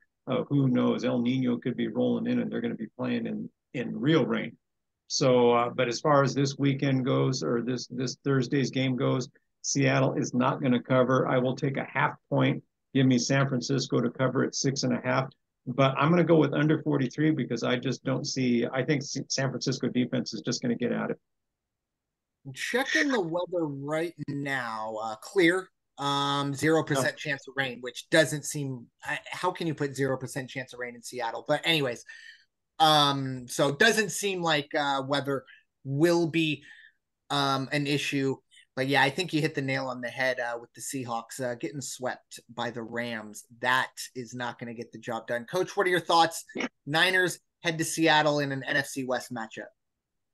who knows, El Nino could be rolling in and they're going to be playing in real rain. So, but as far as this weekend goes, or this Thursday's game goes, Seattle is not going to cover. I will take a half point. Give me San Francisco to cover at 6.5. But I'm going to go with under 43 because I just don't see. I think San Francisco defense is just going to get at it. Checking the weather right now, clear. 0% chance of rain, which doesn't seem. How can you put 0% chance of rain in Seattle? But anyways, so it doesn't seem like weather will be an issue. But yeah, I think you hit the nail on the head with the Seahawks getting swept by the Rams. That is not going to get the job done. Coach, what are your thoughts? Niners head to Seattle in an NFC West matchup.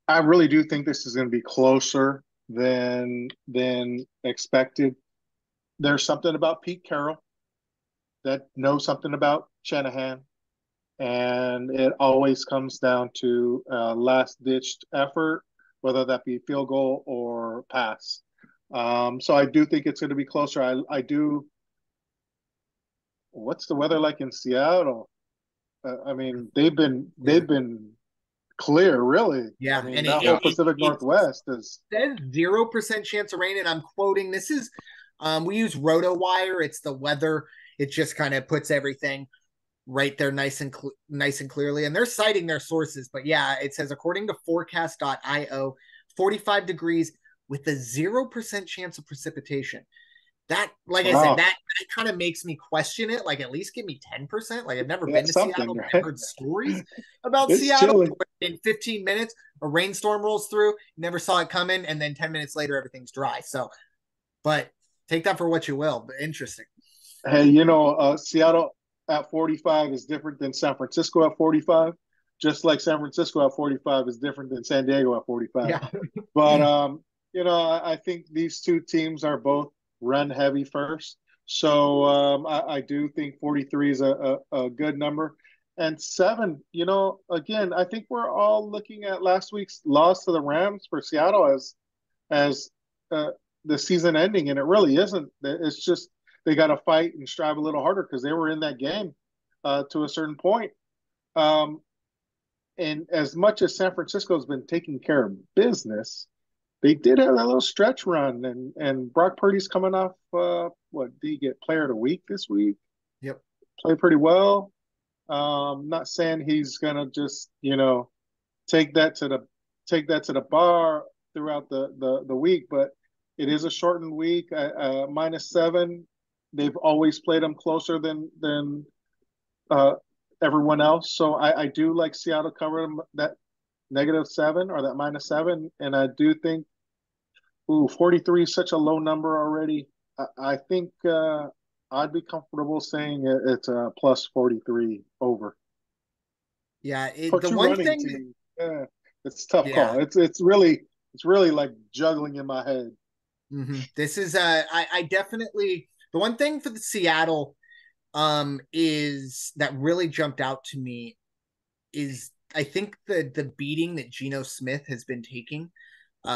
I really do think this is going to be closer than expected. There's something about Pete Carroll that knows something about Shanahan, and it always comes down to last-ditched effort, whether that be field goal or pass. So I do think it's going to be closer. I do. What's the weather like in Seattle? I mean, they've been clear, really. Yeah, I mean, and that whole Pacific Northwest is says 0% chance of rain, and I'm quoting. This is we use RotoWire. It's the weather. It just kind of puts everything right there nice and nice and clearly, and they're citing their sources. But yeah, it says according to forecast.io, 45 degrees with a 0% chance of precipitation. That, like I said, that kind of makes me question it. Like, at least give me 10%. Like, I've never been to Seattle, but I've heard stories about Seattle. In 15 minutes, a rainstorm rolls through, never saw it coming, and then 10 minutes later, everything's dry. So, but take that for what you will. But interesting. Hey, Seattle at 45 is different than San Francisco at 45. Just like San Francisco at 45 is different than San Diego at 45. Yeah. But I think these two teams are both run heavy first. So I do think 43 is a good number. And 7, again, I think we're all looking at last week's loss to the Rams for Seattle as the season ending, and it really isn't. It's just they got to fight and strive a little harder because they were in that game to a certain point. And as much as San Francisco has been taking care of business, they did have that little stretch run, and Brock Purdy's coming off did he get Player of the Week this week? Yep, played pretty well. Not saying he's gonna just take that to the bar throughout the week, but it is a shortened week. -7. They've always played them closer than everyone else, so I do like Seattle covering that -7 or that -7, and I do think 43 is such a low number already. I think I'd be comfortable saying it's a plus 43 over. Yeah, the one thing, team, it's a tough call. It's really like juggling in my head. Mm-hmm. This is I definitely, the one thing for the Seattle is that really jumped out to me is I think the beating that Geno Smith has been taking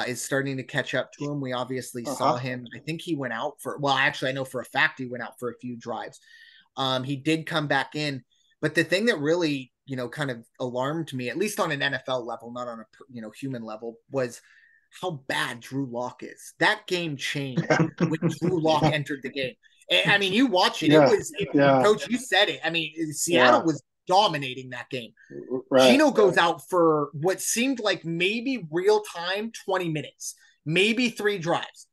is starting to catch up to him. We obviously saw him. I think he went out actually, I know for a fact he went out for a few drives. He did come back in, but the thing that really, kind of alarmed me, at least on an NFL level, not on a, human level, was how bad Drew Lock is. That game changed when Drew Lock entered the game. I mean, you watch it. Yeah. It was, Coach, you said it. I mean, Seattle was dominating that game. Right. Geno goes out for what seemed like maybe real time 20 minutes, maybe 3 drives,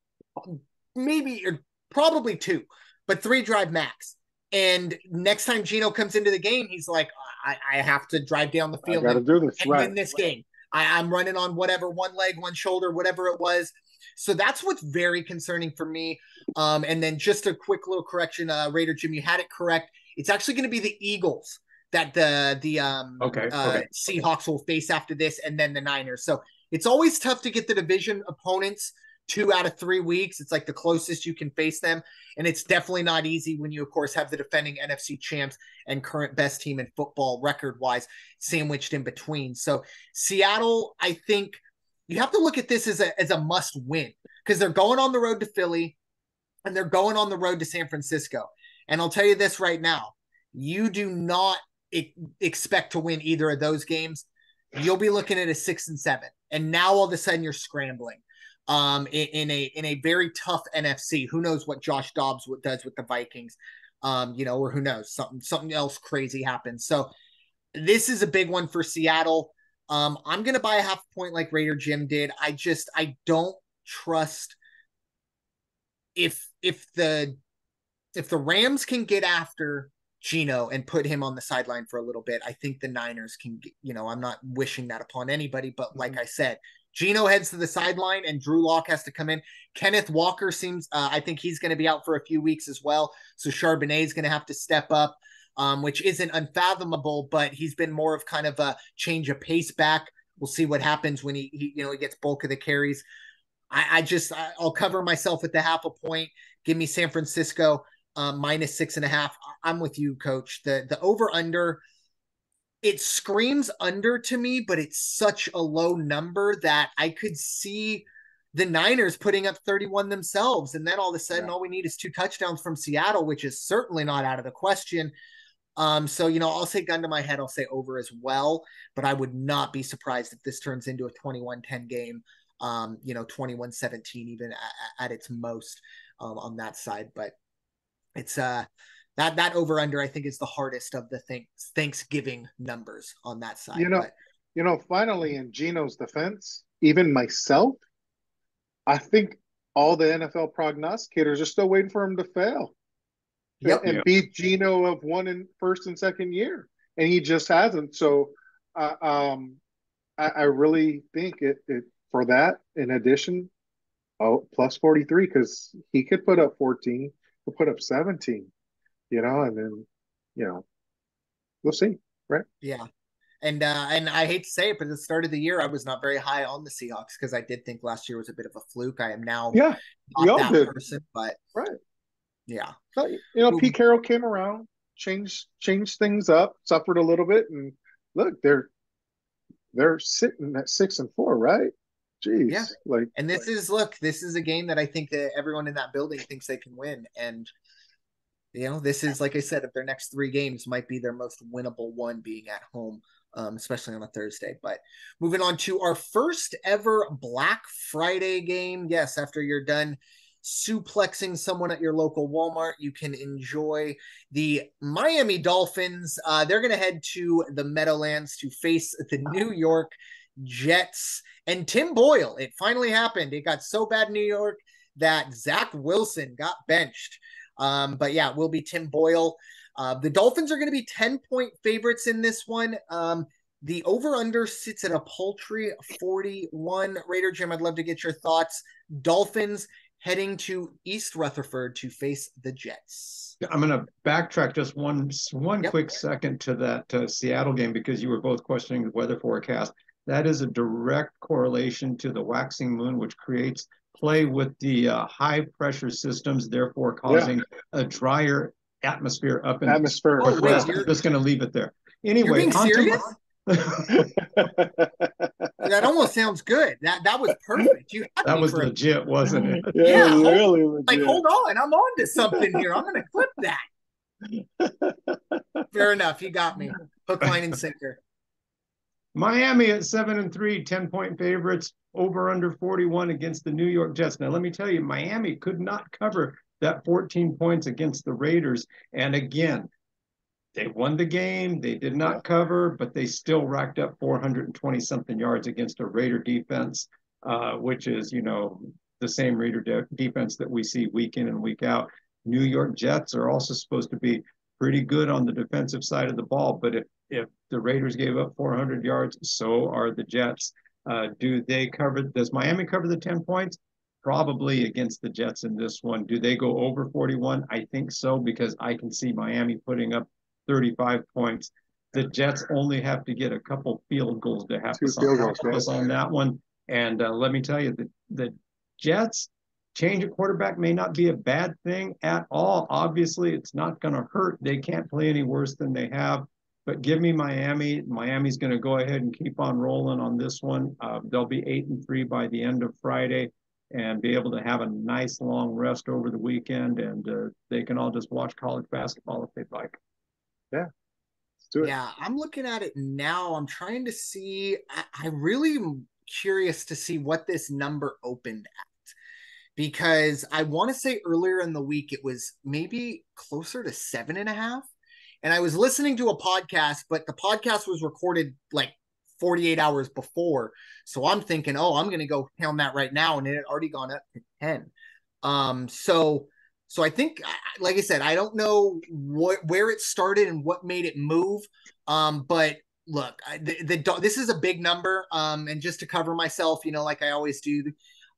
maybe or probably 2, but 3 drive max. And next time Geno comes into the game, he's like, I have to drive down the field and win this game. I'm running on whatever, one leg, one shoulder, whatever it was. So that's what's very concerning for me. And then just a quick little correction, Raider Jim, you had it correct. It's actually going to be the Eagles that the Seahawks will face after this, and then the Niners. So it's always tough to get the division opponents 2 out of 3 weeks. It's like the closest you can face them. And it's definitely not easy when you, of course, have the defending NFC champs and current best team in football record-wise sandwiched in between. So Seattle, I think you have to look at this as a must-win because they're going on the road to Philly and they're going on the road to San Francisco. And I'll tell you this right now, you do not expect to win either of those games. You'll be looking at a 6-7. And now all of a sudden you're scrambling. In a very tough NFC. Who knows what Josh Dobbs does with the Vikings, or who knows, something else crazy happens. So this is a big one for Seattle. I'm going to buy a half point like Raider Jim did. I don't trust if the Rams can get after Geno and put him on the sideline for a little bit. I think the Niners can, I'm not wishing that upon anybody, but like I said, Geno heads to the sideline and Drew Lock has to come in. Kenneth Walker seems, I think he's going to be out for a few weeks as well. So Charbonnet is going to have to step up, which isn't unfathomable, but he's been more of kind of a change of pace back. We'll see what happens when he gets bulk of the carries. I'll cover myself with the half a point. Give me San Francisco -6.5. I'm with you, Coach. The over under, it screams under to me, but it's such a low number that I could see the Niners putting up 31 themselves. And then all of a sudden, all we need is 2 touchdowns from Seattle, which is certainly not out of the question. So, I'll say gun to my head, I'll say over as well, but I would not be surprised if this turns into a 21-10 game, 21-17 even at its most, on that side. But it's that over under, I think, is the hardest of the Thanksgiving numbers on that side. Finally, in Geno's defense, even myself, I think all the NFL prognosticators are still waiting for him to fail. Yep. And beat Geno of one in first and second year, and he just hasn't. So, I really think it for that. In addition, plus 43, because he could put up 14, he'll put up 17, and then we'll see, right? Yeah. And I hate to say it, but at the start of the year, I was not very high on the Seahawks because I did think last year was a bit of a fluke. I am now not that did. person, but right. Yeah. But, Pete Carroll came around, changed things up, suffered a little bit, and look, they're sitting at 6-4, right? Jeez. Yeah. And this is a game that I think that everyone in that building thinks they can win. And this is, like I said, if their next 3 games might be their most winnable one, being at home, especially on a Thursday. But moving on to our first ever Black Friday game. Yes, after you're done suplexing someone at your local Walmart, you can enjoy the Miami Dolphins. They're going to head to the Meadowlands to face the New York Jets. And Tim Boyle, it finally happened. It got so bad in New York that Zach Wilson got benched. But yeah, it will be Tim Boyle. The Dolphins are going to be 10-point favorites in this one. The over-under sits at a paltry 41. Raider Jim, I'd love to get your thoughts. Dolphins heading to East Rutherford to face the Jets. I'm going to backtrack just one quick second to that Seattle game, because you were both questioning the weather forecast. That is a direct correlation to the waxing moon, which creates play with the high pressure systems, therefore causing a drier atmosphere up in the Northwest. I'm just going to leave it there. Anyway, you're being serious? That almost sounds good. That was perfect. That was legit, wasn't it? Yeah, really legit. Hold on, I'm on to something here. I'm going to clip that. Fair enough. You got me. Hook, line, and sinker. Miami at 7-3, 10-point favorites, over under 41 against the New York Jets. Now, let me tell you, Miami could not cover that 14 points against the Raiders. And again, they won the game. They did not cover, but they still racked up 420-something yards against a Raider defense, which is, the same Raider defense that we see week in and week out. New York Jets are also supposed to be pretty good on the defensive side of the ball, but if the Raiders gave up 400 yards, so are the Jets. Does Miami cover the 10 points? Probably against the Jets in this one. Do they go over 41? I think so, because I can see Miami putting up 35 points. The Jets only have to get a couple field goals to have us on that one. And let me tell you, the Jets change at quarterback may not be a bad thing at all. Obviously, it's not going to hurt. They can't play any worse than they have. But give me Miami. Miami's going to go ahead and keep on rolling on this one. They'll be 8-3 by the end of Friday and be able to have a nice long rest over the weekend. And they can all just watch college basketball if they'd like. Yeah. Let's do it. Yeah, I'm looking at it now. I'm trying to see. I really am curious to see what this number opened at, because I want to say earlier in the week it was maybe closer to 7.5. And I was listening to a podcast, but the podcast was recorded like 48 hours before. So I'm thinking, I'm going to go pound that right now. And it had already gone up to 10. So I think, like I said, I don't know where it started and what made it move. But look, this is a big number. And just to cover myself, like I always do,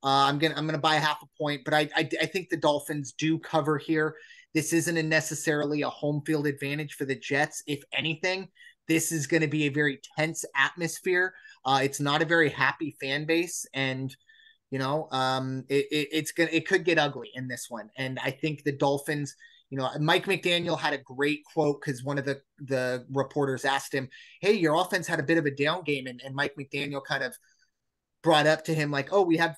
I'm gonna buy half a point. But I think the Dolphins do cover here. This isn't necessarily a home field advantage for the Jets. If anything, this is going to be a very tense atmosphere. It's not a very happy fan base, and it could get ugly in this one. And I think the Dolphins, Mike McDaniel had a great quote, because one of the reporters asked him, "Hey, your offense had a bit of a down game," and Mike McDaniel kind of brought up to him like, "Oh, we had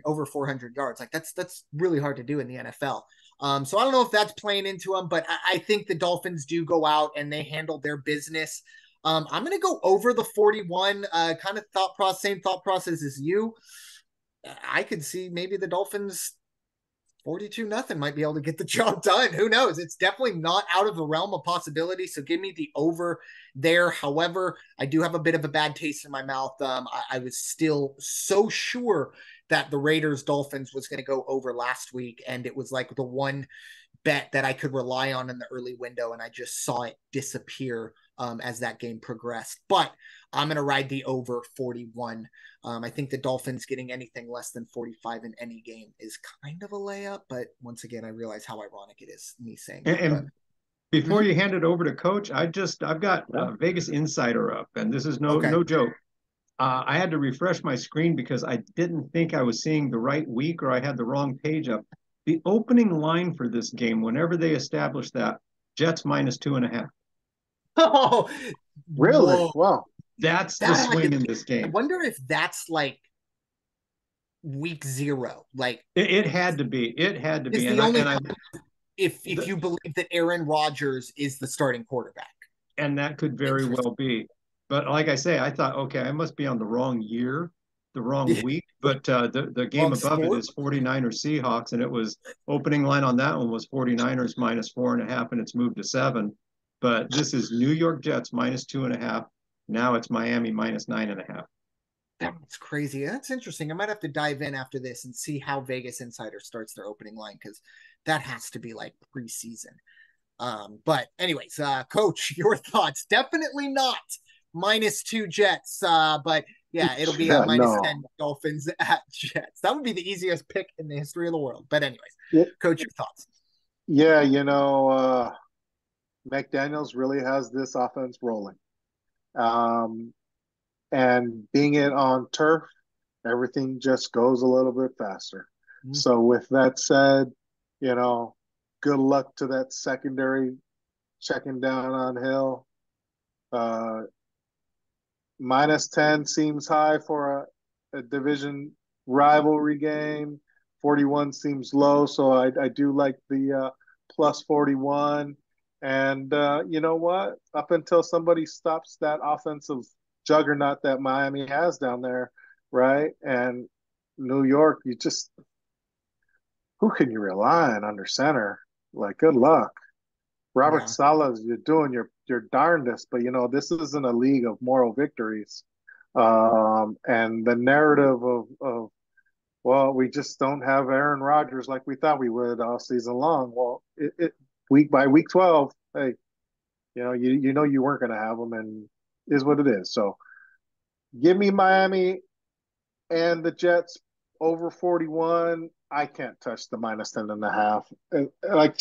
over 400 yards. Like that's really hard to do in the NFL." So I don't know if that's playing into them, but I think the Dolphins do go out and they handle their business. I'm going to go over the 41, kind of same thought process as you. I could see maybe the Dolphins 42-0 might be able to get the job done. Who knows? It's definitely not out of the realm of possibility. So give me the over there. However, I do have a bit of a bad taste in my mouth. I was still so sure that the Raiders Dolphins was going to go over last week, and it was like the one bet that I could rely on in the early window, and I just saw it disappear as that game progressed. But I'm going to ride the over 41. I think the Dolphins getting anything less than 45 in any game is kind of a layup. But once again, I realize how ironic it is me saying that. And before you hand it over to Coach, I've got Vegas Insider up, and this is no joke. I had to refresh my screen because I didn't think I was seeing the right week, or I had the wrong page up. The opening line for this game, whenever they established that, Jets -2.5. Oh, really? whoa. Wow. That's the swing in this game. I wonder if that's like week 0. Like it had to be. It had to be. If you believe that Aaron Rodgers is the starting quarterback. And that could very well be. But like I say, I thought, okay, I must be on the wrong year, the wrong week. But the game above it is 49ers Seahawks, and it was opening line on that one was 49ers -4.5, and it's moved to 7. But this is New York Jets -2.5. Now it's Miami -9.5. That's crazy. That's interesting. I might have to dive in after this and see how Vegas Insider starts their opening line, because that has to be like preseason. But anyways, Coach, your thoughts? Definitely not -2 Jets. But yeah, it'll be a -10 Dolphins at Jets. That would be the easiest pick in the history of the world. But anyways, Coach, your thoughts? Yeah, McDaniels really has this offense rolling. And being it on turf, everything just goes a little bit faster. Mm-hmm. So with that said, good luck to that secondary checking down on Hill. -10 seems high for a division rivalry game. 41 seems low, so I do like the +41. And you know what? Up until somebody stops that offensive juggernaut that Miami has down there, right? And New York, who can you rely on under center? Like, good luck. Robert Saleh, you're doing your darndest, but this isn't a league of moral victories. And the narrative of well, we just don't have Aaron Rodgers like we thought we would all season long. Well, it week by week 12, hey, you weren't going to have them, and is what it is. So give me Miami and the Jets over 41. I can't touch the -10.5. Like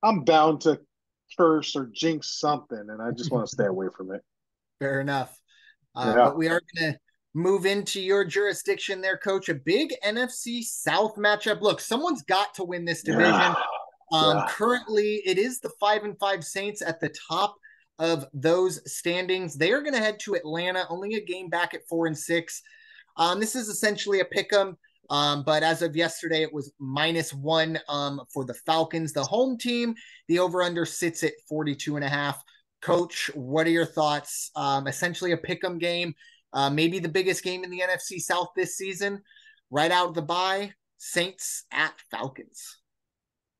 I'm bound to curse or jinx something, and I just want to stay away from it. Fair enough. But we are going to move into your jurisdiction there, Coach. A big NFC South matchup. Look, someone's got to win this division. Currently, it is the 5-5 Saints at the top of those standings. They are going to head to Atlanta, only a game back at 4-6. This is essentially a pick 'em. But as of yesterday, it was -1 for the Falcons, the home team. The over-under sits at 42.5. Coach, what are your thoughts? Essentially a pick 'em game, maybe the biggest game in the NFC South this season. Right out of the bye, Saints at Falcons.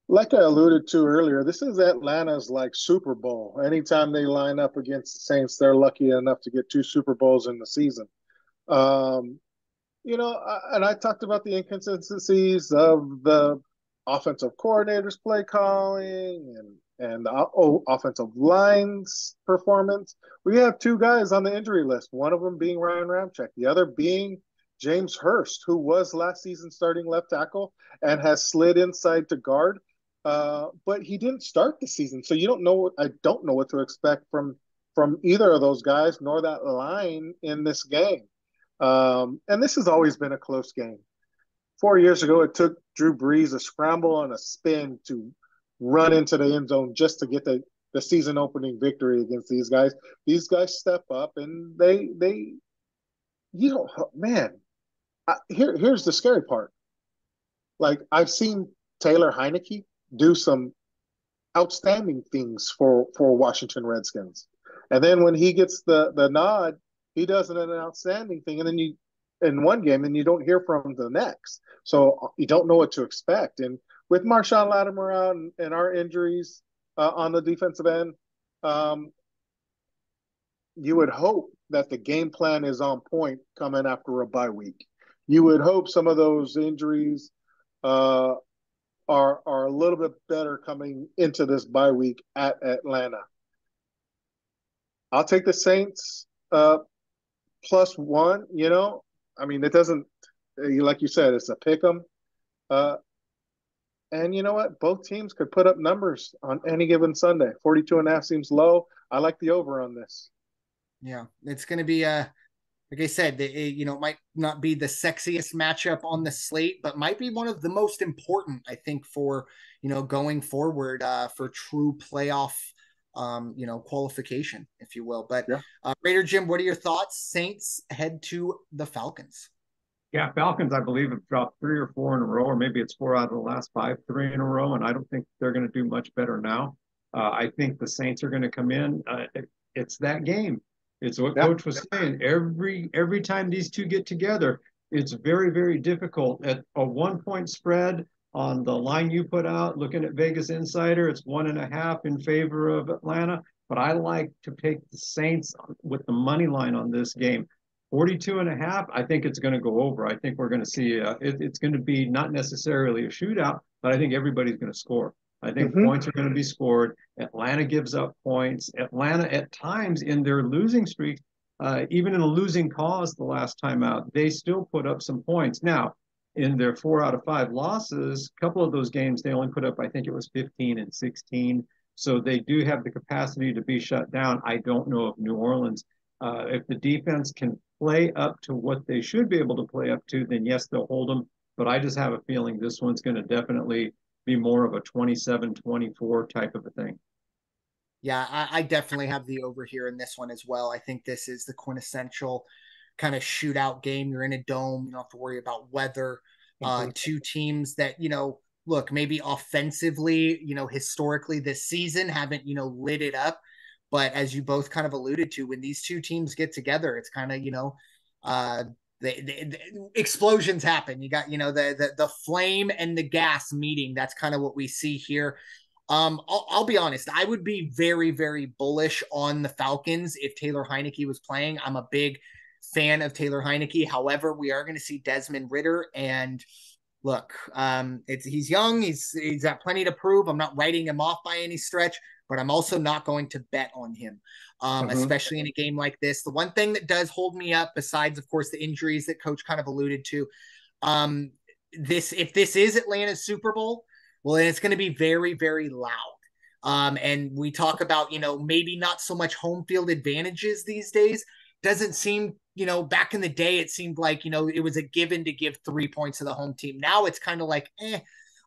Like I alluded to earlier, this is Atlanta's like Super Bowl. Anytime they line up against the Saints, they're lucky enough to get 2 Super Bowls in the season. And I talked about the inconsistencies of the offensive coordinator's play calling and the offensive line's performance. We have 2 guys on the injury list, one of them being Ryan Ramczyk, the other being James Ferst, who was last season starting left tackle and has slid inside to guard. But he didn't start the season, so I don't know what to expect from either of those guys, nor that line in this game. And this has always been a close game. 4 years ago, it took Drew Brees a scramble and a spin to run into the end zone just to get the season opening victory against these guys. These guys step up, and here's the scary part. Like, I've seen Taylor Heineke do some outstanding things for Washington Redskins. And then when he gets the nod, he does an outstanding thing, and then you in one game, and you don't hear from him the next. So you don't know what to expect. And with Marshawn Lattimore out and our injuries on the defensive end, you would hope that the game plan is on point coming after a bye week. You would hope some of those injuries are a little bit better coming into this bye week at Atlanta. I'll take the Saints +1. You know, I mean, it doesn't, like you said, it's a pick 'em. And you know what? Both teams could put up numbers on any given Sunday. 42.5 seems low. I like the over on this. Yeah, it's going to be like I said, it might not be the sexiest matchup on the slate, but might be one of the most important, I think, for, going forward for true playoff, qualification, if you will. But yeah. Raider Jim, what are your thoughts? Saints head to the Falcons. Yeah, Falcons, I believe, have dropped 3 or 4 in a row, or maybe it's 4 out of the last 5, 3 in a row, and I don't think they're going to do much better now. I think the Saints are going to come in. It's that game. It's what Coach was saying. Every time these two get together, it's very, very difficult. At a 1-point spread on the line you put out, looking at Vegas Insider, it's 1.5 in favor of Atlanta. But I like to take the Saints with the money line on this game. 42.5, I think it's going to go over. I think we're going to see it's going to be not necessarily a shootout, but I think everybody's going to score. I think points are going to be scored. Atlanta gives up points. Atlanta, at times in their losing streak, even in a losing cause the last time out, they still put up some points. Now, in their 4 out of 5 losses, a couple of those games, they only put up, I think it was 15 and 16. So they do have the capacity to be shut down. I don't know if New Orleans, if the defense can play up to what they should be able to play up to, then yes, they'll hold them. But I just have a feeling this one's going to definitely be more of a 27-24 type of a thing. Yeah, I definitely have the over here in this one as well. I think this is the quintessential kind of shootout game. You're in a dome. You don't have to worry about weather. Two teams that, look, maybe offensively, historically this season haven't, lit it up. But as you both kind of alluded to, when these two teams get together, it's kind of, the explosions happen. You got, the flame and the gas meeting. That's kind of what we see here. I'll be honest. I would be very, very bullish on the Falcons if Taylor Heineke was playing. I'm a big fan of Taylor Heineke. However, we are going to see Desmond Ridder, and look, he's young. He's got plenty to prove. I'm not writing him off by any stretch, but I'm also not going to bet on him, especially in a game like this. The one thing that does hold me up, besides, of course, the injuries that Coach kind of alluded to, if this is Atlanta's Super Bowl, well, then it's going to be very, very loud. And we talk about, maybe not so much home field advantages these days. Doesn't seem, back in the day, it seemed like, it was a given to give 3 points to the home team. Now it's kind of like,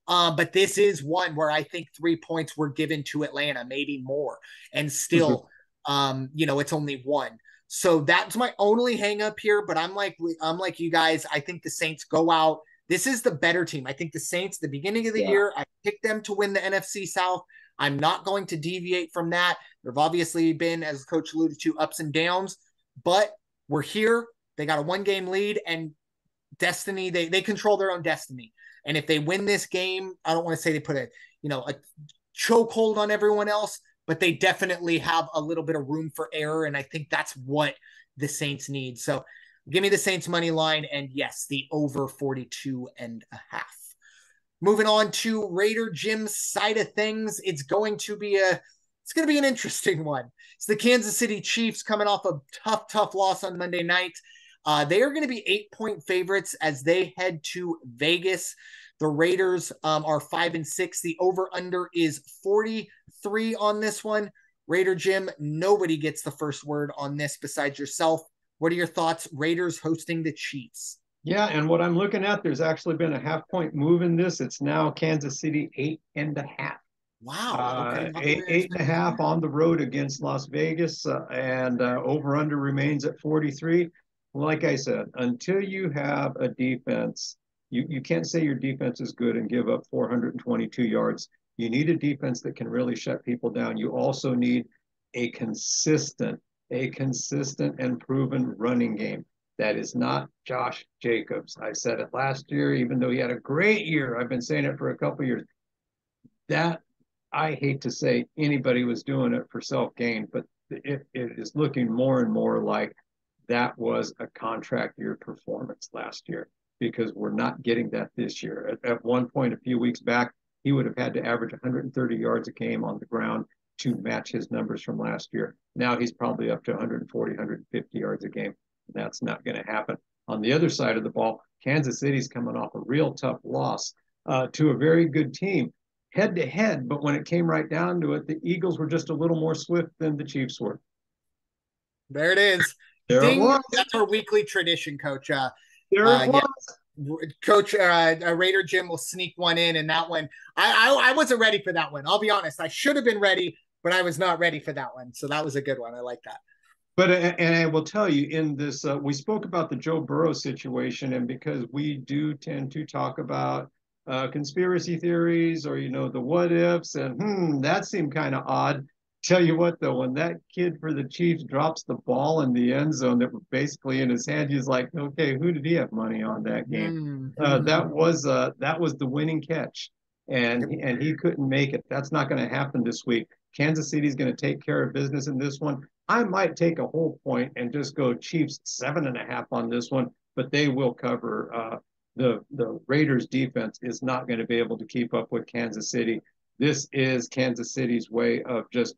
but this is one where I think 3 points were given to Atlanta, maybe more. And still, it's only 1. So that's my only hang up here. But I'm like you guys, I think the Saints go out. This is the better team. I think the Saints, the beginning of the year, I picked them to win the NFC South. I'm not going to deviate from that. There have obviously been, as Coach alluded to, ups and downs, but we're here. They got a 1-game lead, and destiny, they control their own destiny. And if they win this game, I don't want to say they put a chokehold on everyone else, but they definitely have a little bit of room for error. And I think that's what the Saints need. So give me the Saints money line, and yes, the over 42.5. Moving on to Raider Jim's side of things, it's going to be an interesting one. It's the Kansas City Chiefs coming off a tough loss on Monday night. They are going to be 8-point favorites as they head to Vegas. The Raiders are 5-6. The over-under is 43 on this one. Raider Jim, nobody gets the first word on this besides yourself. What are your thoughts? Raiders hosting the Chiefs. Yeah, and what I'm looking at, there's actually been a half-point move in this. It's now Kansas City 8.5. Wow. Okay. 8.5 on the road against Las Vegas, and over-under remains at 43. Like I said, until you have a defense You can't say your defense is good and give up 422 yards. You need a defense that can really shut people down. You also need a consistent and proven running game. That is not Josh Jacobs. I said it last year, even though he had a great year. I've been saying it for a couple of years. That, I hate to say anybody was doing it for self-gain, but it is looking more and more like that was a contract year performance last year, because we're not getting that this year. At one point, a few weeks back, he would have had to average 130 yards a game on the ground to match his numbers from last year. Now he's probably up to 140, 150 yards a game. That's not going to happen. On the other side of the ball, Kansas City's coming off a real tough loss to a very good team head to head. But when it came right down to it, the Eagles were just a little more swift than the Chiefs were. There it is. There Ding, it was. that's our weekly tradition, Coach. There it was. Yeah. Coach Raider Jim will sneak one in, and that one I wasn't ready for that one. I'll be honest. I should have been ready, but I was not ready for that one. So that was a good one. I like that. But and I will tell you, in this, we spoke about the Joe Burrow situation, and because we do tend to talk about conspiracy theories or the what ifs, and that seemed kind of odd. Tell you what, though, when that kid for the Chiefs drops the ball in the end zone that was basically in his hand, he's like, okay, who did he have money on that game? That was the winning catch, and he couldn't make it. That's not going to happen this week. Kansas City's going to take care of business in this one. I might take a whole point and just go Chiefs 7.5 on this one, but they will cover. The Raiders defense is not going to be able to keep up with Kansas City. This is Kansas City's way of just,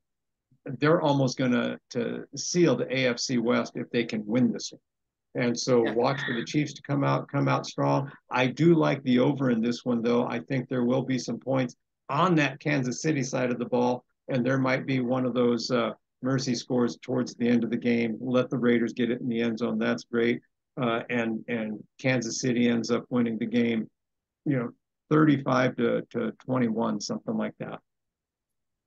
they're almost going to seal the AFC West if they can win this one. And so watch for the Chiefs to come out strong. I do like the over in this one, though. I think there will be some points on that Kansas City side of the ball, and there might be one of those mercy scores towards the end of the game. Let the Raiders get it in the end zone. That's great. And Kansas City ends up winning the game, 35 to 21, something like that.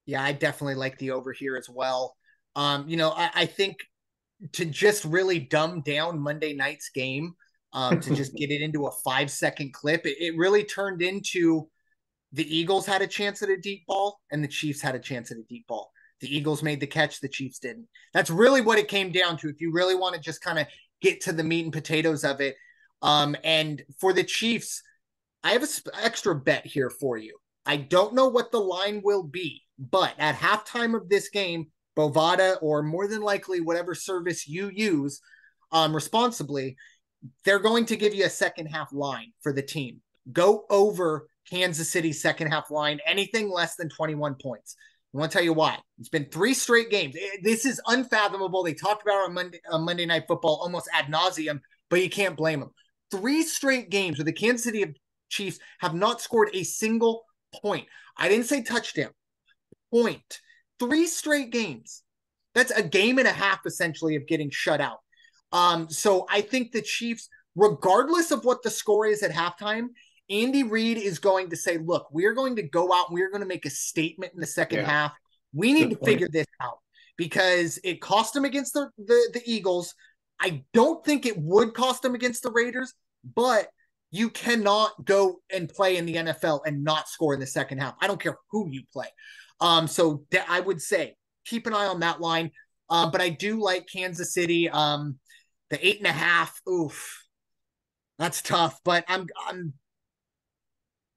Yeah, I definitely like the over here as well. I think to just really dumb down Monday night's game, to just get it into a 5-second clip, it really turned into the Eagles had a chance at a deep ball and the Chiefs had a chance at a deep ball. The Eagles made the catch, the Chiefs didn't. That's really what it came down to. If you really want to just kind of get to the meat and potatoes of it. And for the Chiefs, I have an extra bet here for you. I don't know what the line will be, but at halftime of this game, Bovada, or more than likely whatever service you use responsibly, they're going to give you a second half line for the team. Go over Kansas City's second half line, anything less than 21 points. I want to tell you why. It's been 3 straight games. This is unfathomable. They talked about it on Monday Night Football almost ad nauseum, but you can't blame them. 3 straight games where the Kansas City Chiefs have not scored a single point. I didn't say touchdown. Point. 3 straight games. That's a game and a half, essentially, of getting shut out. So I think the Chiefs, regardless of what the score is at halftime, Andy Reid is going to say, look, we're going to go out and we're going to make a statement in the second half. We need to figure this out because it cost them against the Eagles. I don't think it would cost them against the Raiders, but you cannot go and play in the NFL and not score in the second half. I don't care who you play. So I would say keep an eye on that line. But I do like Kansas City. The 8.5. Oof, that's tough. But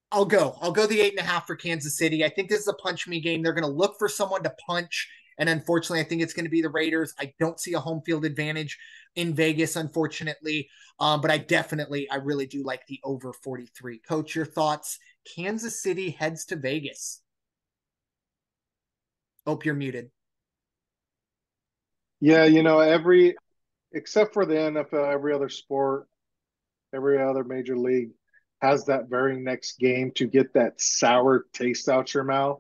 I'll go the 8.5 for Kansas City. I think this is a punch me game. They're going to look for someone to punch. And unfortunately, I think it's going to be the Raiders. I don't see a home field advantage in Vegas, unfortunately. But I really do like the over 43. Coach, your thoughts? Kansas City heads to Vegas. Hope you're muted. Yeah, except for the NFL, every other sport, every other major league has that very next game to get that sour taste out your mouth,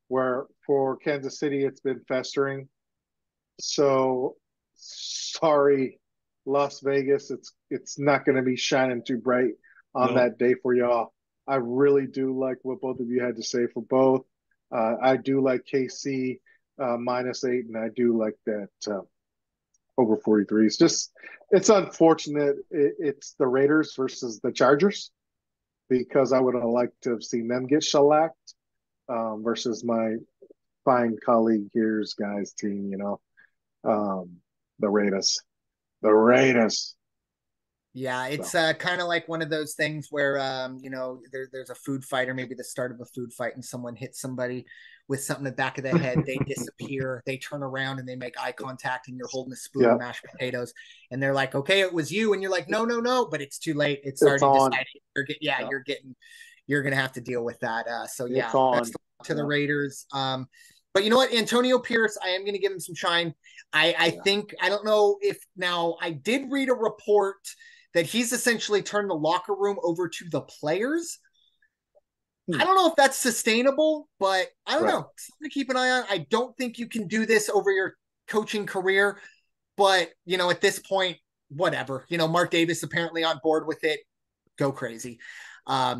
where for Kansas City, it's been festering. So sorry, Las Vegas, it's not going to be shining too bright on that day for y'all. I really do like what both of you had to say for both. I do like KC -8, and I do like that over 43. It's unfortunate. It's the Raiders versus the Chargers. because I would have liked to have seen them get shellacked versus my fine colleague here's guys team, the Raiders. The Raiders. Yeah, it's kind of like one of those things where there's a food fight or maybe the start of a food fight and someone hits somebody with something in the back of the head, they disappear, they turn around and they make eye contact and you're holding a spoon of mashed potatoes and they're like, okay, it was you, and you're like, no, but it's too late. It's already on. Decided. You're gonna have to deal with that. So yeah, it's on. Best to the Raiders. But you know what? Antonio Pierce, I am going to give him some shine. I think, I don't know if now, I did read a report that he's essentially turned the locker room over to the players. I don't know if that's sustainable, but I don't know. Something to keep an eye on. I don't think you can do this over your coaching career, but, at this point, whatever. Mark Davis apparently on board with it. Go crazy.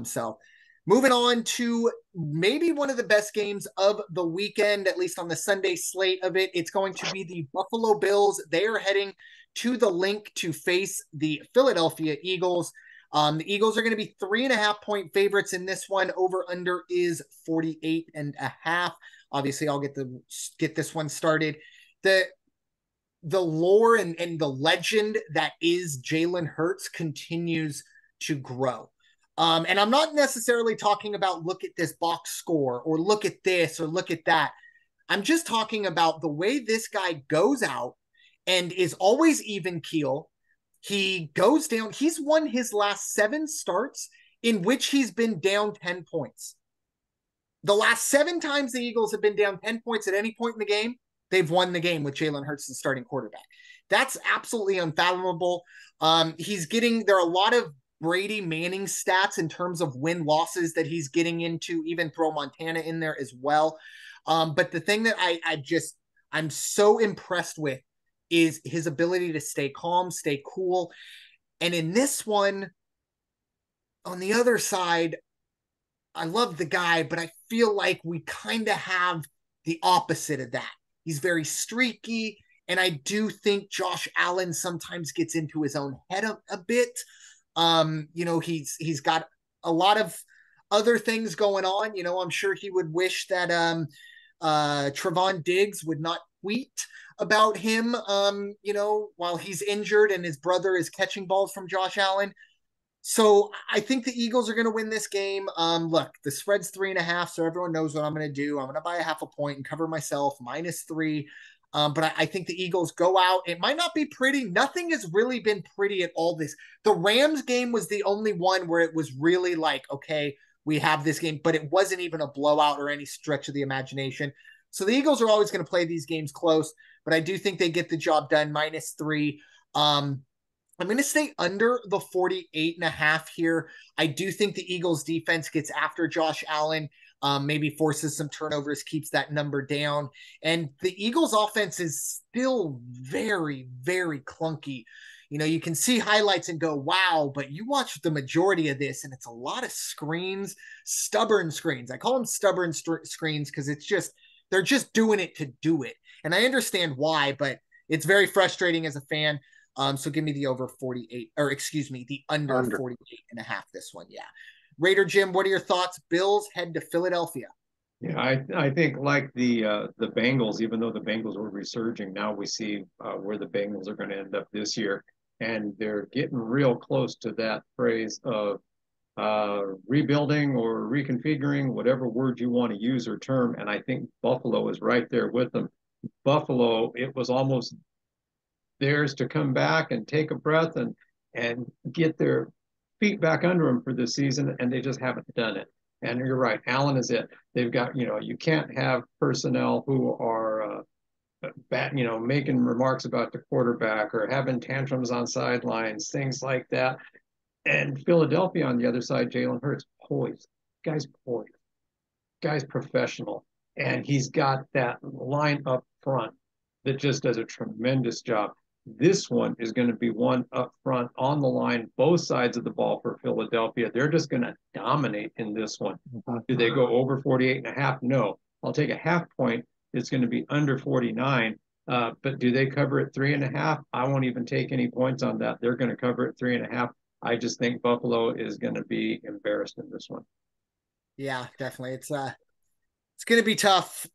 So moving on to maybe one of the best games of the weekend, at least on the Sunday slate of it. It's going to be the Buffalo Bills. They are heading to the Link to face the Philadelphia Eagles. The Eagles are going to be 3.5-point favorites in this one. Over under is 48.5. Obviously, I'll get this one started. The lore and the legend that is Jalen Hurts continues to grow. And I'm not necessarily talking about look at this box score or look at this or look at that. I'm just talking about the way this guy goes out and is always even keel. He goes down. He's won his last 7 starts in which he's been down 10 points. The last 7 times the Eagles have been down 10 points at any point in the game, they've won the game with Jalen Hurts the starting quarterback. That's absolutely unfathomable. There are a lot of Brady Manning stats in terms of win losses that he's getting into, even throw Montana in there as well. But the thing that I'm so impressed with is his ability to stay calm, stay cool. And in this one, on the other side, I love the guy, but I feel like we kind of have the opposite of that. He's very streaky, and I do think Josh Allen sometimes gets into his own head a bit. He's got a lot of other things going on. I'm sure he would wish that Trevon Diggs would not tweet about him, while he's injured and his brother is catching balls from Josh Allen. So I think the Eagles are going to win this game. Look, the spread's 3.5, so everyone knows what I'm going to do. I'm going to buy a 0.5 point and cover myself -3. But I think the Eagles go out. It might not be pretty. Nothing has really been pretty at all this. The Rams game was the only one where it was really like, okay, we have this game, but it wasn't even a blowout or any stretch of the imagination. So the Eagles are always going to play these games close, but I do think they get the job done -3. I'm going to stay under the 48.5 here. I do think the Eagles defense gets after Josh Allen, maybe forces some turnovers, keeps that number down. And the Eagles offense is still very, very clunky. You can see highlights and go, wow, but you watch the majority of this and it's a lot of screens, stubborn screens. I call them stubborn screens because they're just doing it to do it. And I understand why, but it's very frustrating as a fan. So give me the over 48, or excuse me, the under 48.5 this one. Yeah. Raider Jim, what are your thoughts? Bills head to Philadelphia. Yeah, I think like the Bengals, even though the Bengals were resurging, now we see where the Bengals are going to end up this year. And they're getting real close to that phrase of rebuilding or reconfiguring, whatever word you want to use or term. And I think Buffalo is right there with them. Buffalo, it was almost theirs to come back and take a breath and get their feet back under them for this season, and they just haven't done it. And you're right, Allen is it. They've got, you can't have personnel who are making remarks about the quarterback or having tantrums on sidelines, things like that. And Philadelphia on the other side, Jalen Hurts, poised. Guy's poised. Guy's professional. And he's got that line up front that just does a tremendous job. This one is going to be one up front on the line, both sides of the ball for Philadelphia. They're just going to dominate in this one. Do they go over 48.5? No. I'll take a 0.5 point. It's going to be under 49. But do they cover it 3.5? I won't even take any points on that. They're going to cover it 3.5. I just think Buffalo is going to be embarrassed in this one. Yeah, definitely. It's going to be tough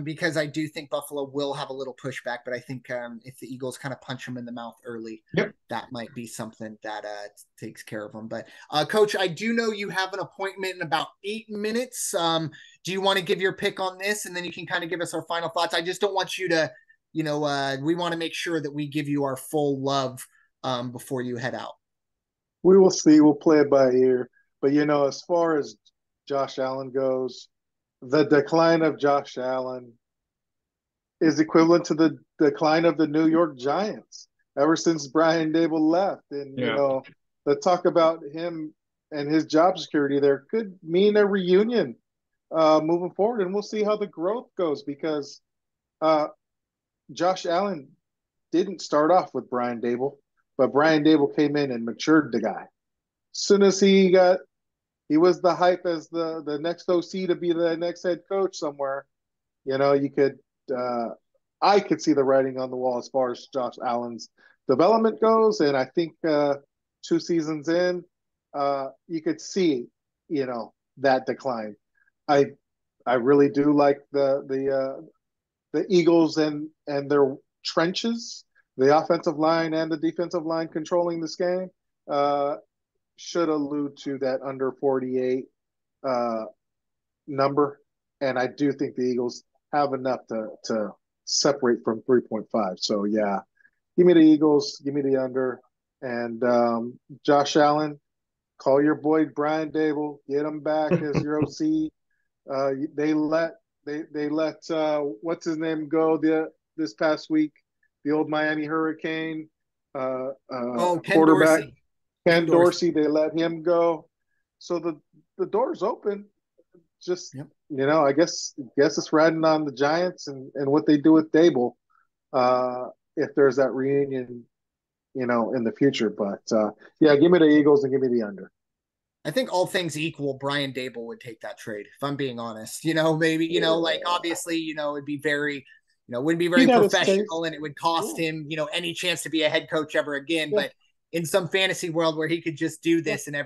because I do think Buffalo will have a little pushback, but I think if the Eagles kind of punch them in the mouth early, yep, that might be something that takes care of them. But Coach, I do know you have an appointment in about 8 minutes. Do you want to give your pick on this, and then you can kind of give us our final thoughts? I just don't want you to, we want to make sure that we give you our full love before you head out. We will see. We'll play it by ear. But, as far as Josh Allen goes, the decline of Josh Allen is equivalent to the decline of the New York Giants ever since Brian Dable left. And, the talk about him and his job security there could mean a reunion moving forward. And we'll see how the growth goes because Josh Allen didn't start off with Brian Dable, but Brian Dable came in and matured the guy. As soon as he was the hype as the next OC to be the next head coach somewhere. You could I could see the writing on the wall as far as Josh Allen's development goes, and I think 2 seasons in, you could see that decline. I really do like the Eagles and their trenches, the offensive line and the defensive line controlling this game. Should allude to that under 48 number. And I do think the Eagles have enough to separate from 3.5. So, yeah, give me the Eagles, give me the under. And Josh Allen, call your boy Brian Dable, get him back as your OC. They let what's his name go this past week, the old Miami Hurricane Ken quarterback. Dorsey. Ken Dorsey, they let him go. So the door's open. Just, I guess it's riding on the Giants and what they do with Dable if there's that reunion, in the future. But, give me the Eagles and give me the under. I think all things equal, Brian Dable would take that trade, if I'm being honest. Maybe, obviously, it'd be very, wouldn't be very professional and it would cost him, any chance to be a head coach ever again. Yeah. But in some fantasy world where he could just do this and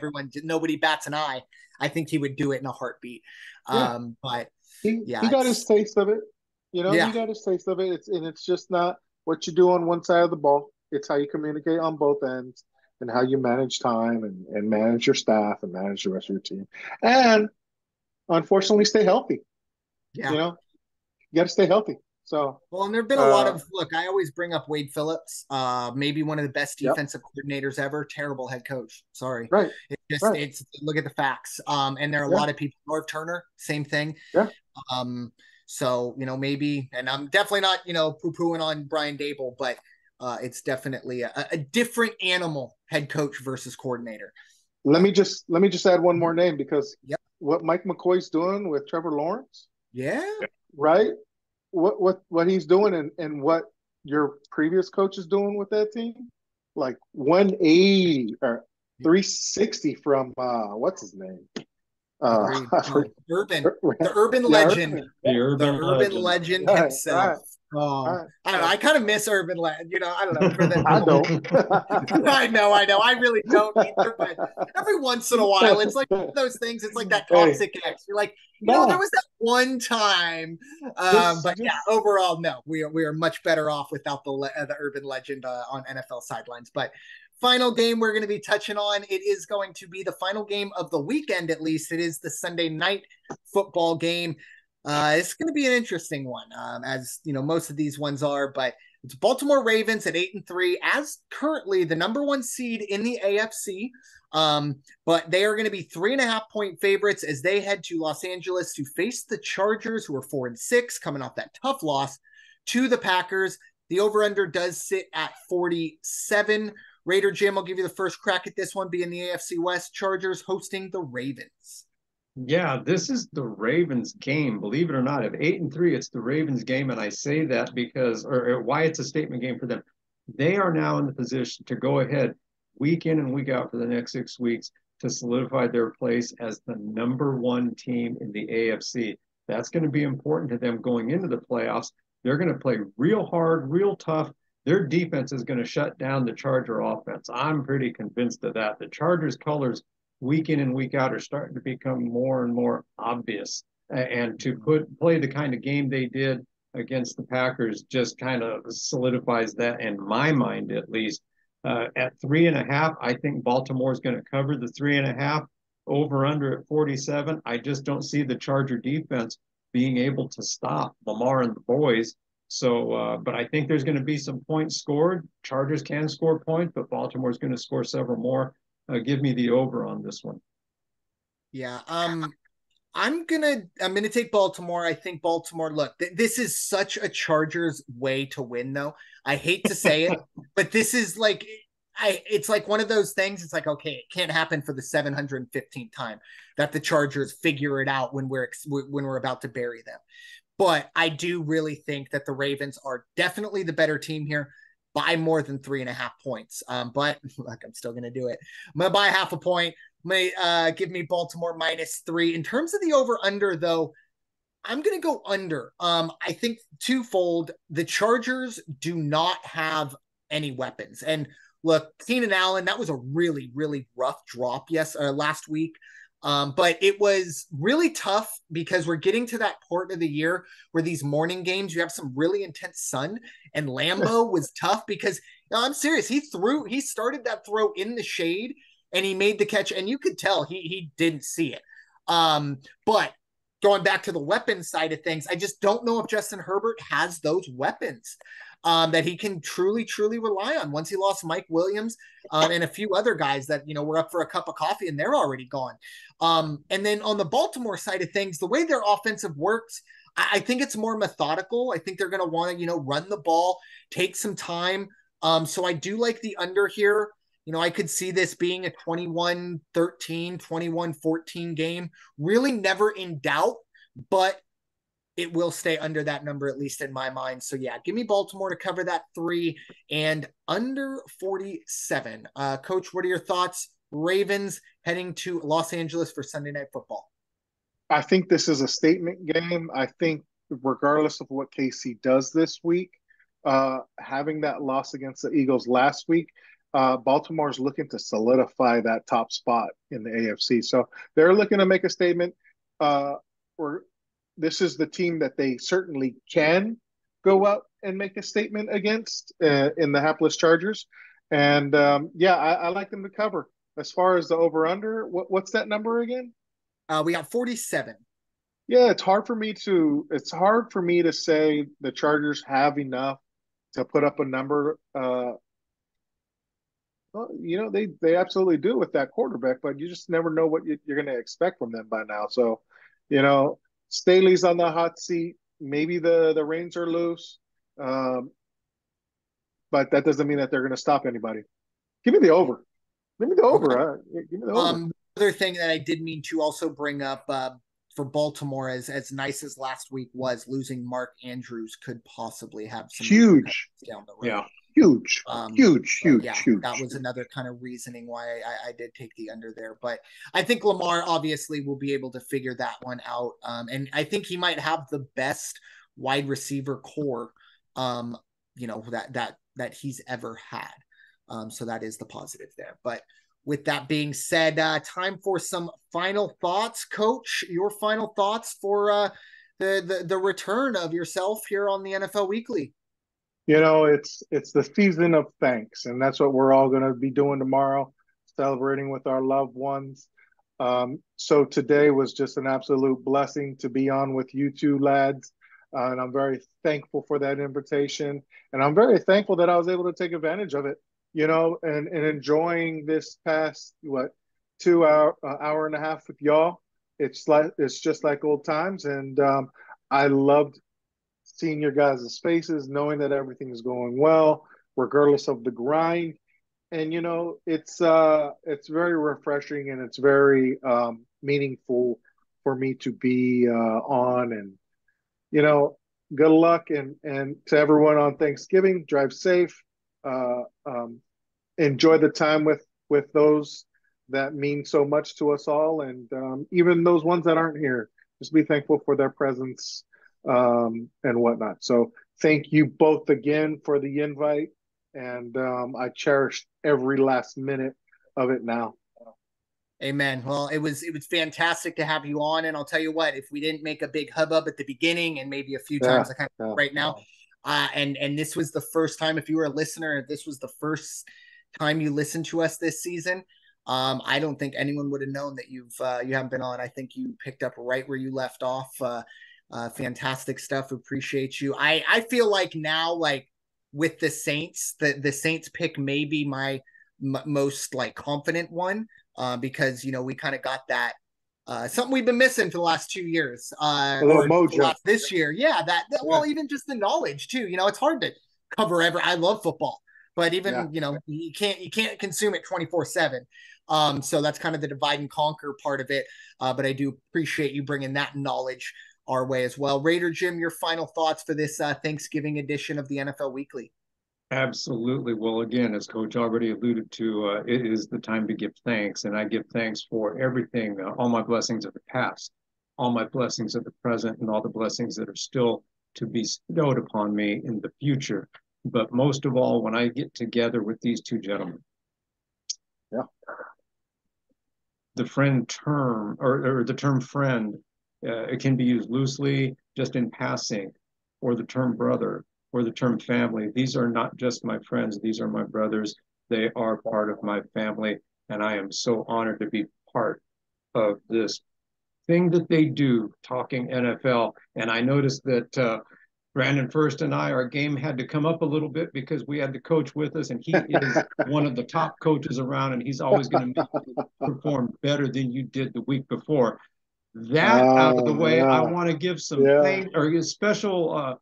nobody bats an eye, I think he would do it in a heartbeat. Yeah. But he got his taste of it. He got his taste of it. It's just not what you do on one side of the ball. It's how you communicate on both ends and how you manage time and manage your staff and manage the rest of your team. And unfortunately, stay healthy. Yeah. You got to stay healthy. So, well, and there have been a lot of I always bring up Wade Phillips, maybe one of the best defensive coordinators ever. Terrible head coach. Sorry. Right. It's look at the facts. And there are a lot of people. Norv Turner, same thing. Yeah. So, maybe, and I'm definitely not, poo-pooing on Brian Dable, but it's definitely a different animal, head coach versus coordinator. Let me just add one more name because what Mike McCoy's doing with Trevor Lawrence. Yeah. Right. What he's doing and what your previous coach is doing with that team, like 180 or 360 from what's his name? The urban legend. The urban legend himself. Right. I don't know. I kind of miss Urban Legend. I don't know. For the I don't. I know. I really don't either. But every once in a while, it's like those things. It's like that toxic ex. You're like, there was that one time. Overall, no. We are much better off without the Urban Legend on NFL sidelines. But final game we're going to be touching on. It is going to be the final game of the weekend. At least it is the Sunday night football game. It's going to be an interesting one, as most of these ones are. But it's Baltimore Ravens at 8-3, as currently the number 1 seed in the AFC. But they are going to be 3.5-point favorites as they head to Los Angeles to face the Chargers, who are 4-6, coming off that tough loss to the Packers. The over/under does sit at 47. Raider Jim, I'll give you the first crack at this one, being the AFC West. Chargers hosting the Ravens. Yeah, this is the Ravens game. Believe it or not, at 8-3, it's the Ravens game. And I say that because, or why it's a statement game for them. They are now in the position to go ahead week in and week out for the next 6 weeks to solidify their place as the number 1 team in the AFC. That's going to be important to them going into the playoffs. They're going to play real hard, real tough their defense is going to shut down the Charger offense. I'm pretty convinced of that. The Chargers colors week in and week out are starting to become more and more obvious. And to play the kind of game they did against the Packers just kind of solidifies that in my mind, at least. At 3.5, I think Baltimore is going to cover the 3.5. Over under at 47. I just don't see the Charger defense being able to stop Lamar and the boys. So, but I think there's going to be some points scored. Chargers can score points, but Baltimore's going to score several more. Give me the over on this one. Yeah. I'm gonna take Baltimore. I think Baltimore. Look, this is such a Chargers way to win, though. I hate to say it, but this is like it's like one of those things. It's like, okay, it can't happen for the 715th time that the Chargers figure it out when we're about to bury them. But I do really think that the Ravens are definitely the better team here by more than 3.5 points. But look, I'm still gonna do it. I'm gonna buy half a point. May give me Baltimore -3. In terms of the over-under, though, I'm going to go under. I think twofold. The Chargers do not have any weapons. And look, Keenan Allen, that was a really, really rough drop last week. But it was really tough because we're getting to that part of the year where these morning games, you have some really intense sun. And Lambeau was tough because, no, I'm serious. He started that throw in the shade and he made the catch, and you could tell he didn't see it. But going back to the weapons side of things, I just don't know if Justin Herbert has those weapons that he can truly, truly rely on. Once he lost Mike Williams and a few other guys that, were up for a cup of coffee and they're already gone. And then on the Baltimore side of things, the way their offensive works, I think it's more methodical. I think they're going to want to, run the ball, take some time. So I do like the under here. I could see this being a 21-13, 21-14 game. Really never in doubt, but it will stay under that number, at least in my mind. So, yeah, give me Baltimore to cover that 3 and under 47. Coach, what are your thoughts? Ravens heading to Los Angeles for Sunday Night Football. I think this is a statement game. I think regardless of what KC does this week, having that loss against the Eagles last week, Baltimore's looking to solidify that top spot in the AFC. So they're looking to make a statement. This is the team that they certainly can go out and make a statement against in the hapless Chargers. And I like them to cover. As far as the over-under, what's that number again? We got 47. Yeah, it's hard for me to say the Chargers have enough to put up a number. Well, they absolutely do with that quarterback, but you just never know what you're going to expect from them by now. So, Staley's on the hot seat. Maybe the reins are loose, but that doesn't mean that they're going to stop anybody. Give me the over. Give me the over. Okay. Give me the over. Other thing that I did mean to also bring up for Baltimore, as nice as last week was, losing Mark Andrews could possibly have some huge down the road. Yeah. Huge. That was another kind of reasoning why I did take the under there. But I think Lamar obviously will be able to figure that one out. And I think he might have the best wide receiver core, that he's ever had. So that is the positive there. But with that being said, time for some final thoughts. Coach, your final thoughts for the return of yourself here on the NFL Weekly. It's the season of thanks, and that's what we're all going to be doing tomorrow, celebrating with our loved ones. So today was just an absolute blessing to be on with you two lads, and I'm very thankful for that invitation, and I'm very thankful that I was able to take advantage of it, and enjoying this past 2 hour and a half with y'all. It's just like old times, and I loved seeing your guys' faces, knowing that everything is going well, regardless of the grind. And, it's very refreshing and it's very meaningful for me to be on. And, good luck and to everyone on Thanksgiving. Drive safe. Enjoy the time with those that mean so much to us all. And even those ones that aren't here, just be thankful for their presence and whatnot. So thank you both again for the invite. And I cherished every last minute of it now. Amen. Well, it was fantastic to have you on, and I'll tell you what, if we didn't make a big hubbub at the beginning and maybe a few times right now, and this was the first time, if you were a listener, if this was the first time you listened to us this season, I don't think anyone would have known that you haven't been on. I think you picked up right where you left off. Fantastic stuff. Appreciate you. I feel like now, like with the Saints, the Saints pick may be my most like confident one. Because we kind of got that something we've been missing for the last 2 years, or mojo. This year. Yeah, well, even just the knowledge too. It's hard to cover I love football, but even you can't consume it 24/7. So that's kind of the divide and conquer part of it. But I do appreciate you bringing that knowledge our way as well. Raider Jim, your final thoughts for this Thanksgiving edition of the NFL Weekly? Absolutely. Well, again, as Coach already alluded to, it is the time to give thanks, and I give thanks for everything, all my blessings of the past, all my blessings of the present, and all the blessings that are still to be bestowed upon me in the future. But most of all, when I get together with these two gentlemen, the friend term, or the term friend, it can be used loosely, just in passing, or the term brother, or the term family. These are not just my friends, these are my brothers. They are part of my family, and I am so honored to be part of this thing that they do, talking NFL. And I noticed that Brandon Ferst and our game had to come up a little bit because we had the coach with us, and he is one of the top coaches around, and he's always going to make you perform better than you did the week before. That out of the way, I want to give some thanks, or a special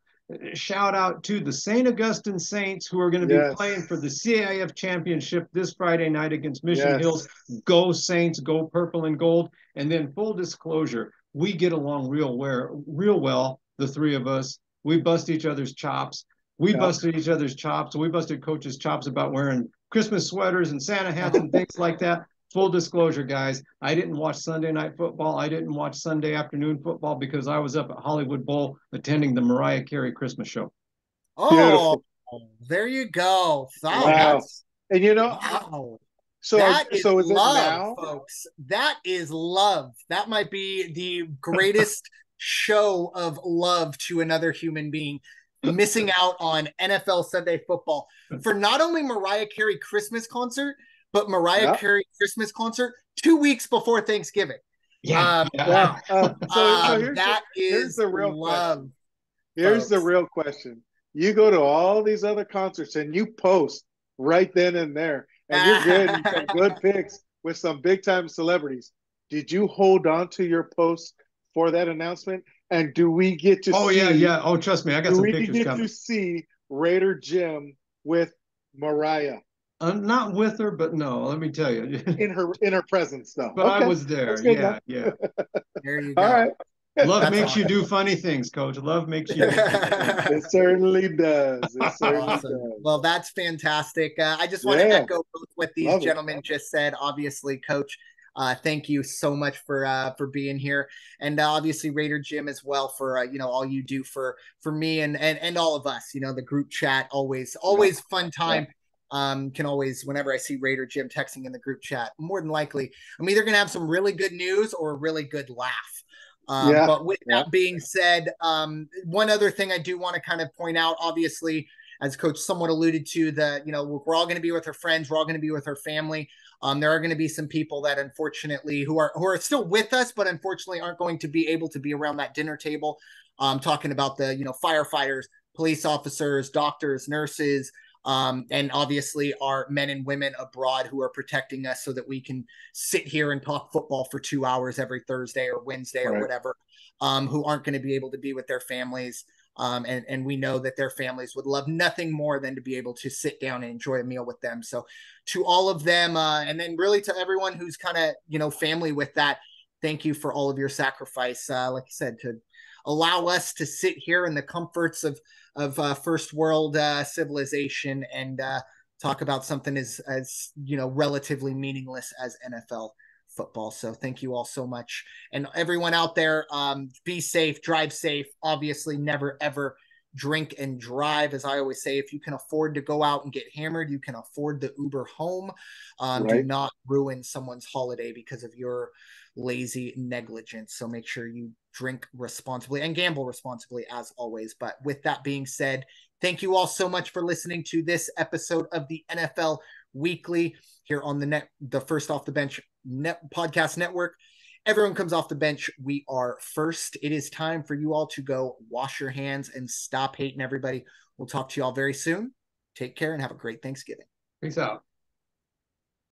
shout out to the St. Augustine Saints, who are going to be playing for the CIF championship this Friday night against Mission Hills. Go Saints, go purple and gold. And then full disclosure, we get along real well, the three of us. We bust each other's chops. We busted each other's chops. We busted coach's chops about wearing Christmas sweaters and Santa hats and things like that. Full disclosure, guys, I didn't watch Sunday night football. I didn't watch Sunday afternoon football because I was up at Hollywood Bowl attending the Mariah Carey Christmas show. Oh, beautiful. There you go. Wow. And so that is love, folks. That is love. That might be the greatest show of love to another human being. Missing out on NFL Sunday football for not only Mariah Carey Christmas concert, but Mariah Carey Christmas concert 2 weeks before Thanksgiving. So here's the real question. Here's the real question. You go to all these other concerts and you post right then and there, and you're getting some good pics with some big time celebrities. Did you hold on to your post for that announcement? And do we get to see? Yeah. Oh, trust me, I got some pictures coming. Do we get to see Raider Jim with Mariah? Not with her, but no, let me tell you. in her presence, though. But I was there. Yeah. There you go. All right. Love makes you do funny things, Coach. Love makes you do funny things. It certainly does. Does. Well, that's fantastic. I just want to echo what these gentlemen just said. Obviously, Coach, thank you so much for being here, and obviously Raider Jim as well for all you do for me and all of us. The group chat always fun time. Can always, whenever I see Raider Jim texting in the group chat, more than likely I'm either gonna have some really good news or a really good laugh. But with that being said, one other thing I do want to kind of point out, obviously, as Coach somewhat alluded to, we're all going to be with our friends, we're all going to be with our family. There are going to be some people that unfortunately who are still with us, but unfortunately aren't going to be able to be around that dinner table. Talking about the firefighters, police officers, doctors, nurses. And obviously our men and women abroad who are protecting us so that we can sit here and talk football for 2 hours every Thursday or Wednesday or whatever, who aren't going to be able to be with their families. And we know that their families would love nothing more than to be able to sit down and enjoy a meal with them. So to all of them, and then really to everyone who's kind of, family with that, thank you for all of your sacrifice. Like I said, to allow us to sit here in the comforts of first world civilization and talk about something as relatively meaningless as NFL football. So thank you all so much. And everyone out there, be safe, drive safe. Obviously, never, ever drink and drive. As I always say, if you can afford to go out and get hammered, you can afford the Uber home. Do not ruin someone's holiday because of your lazy negligence. So make sure you drink responsibly and gamble responsibly as always. But with that being said, thank you all so much for listening to this episode of the NFL Weekly here on the First Off the Bench podcast network. Everyone comes off the bench. We are first. It is time for you all to go wash your hands and stop hating everybody. We'll talk to you all very soon. Take care and have a great Thanksgiving. Peace out.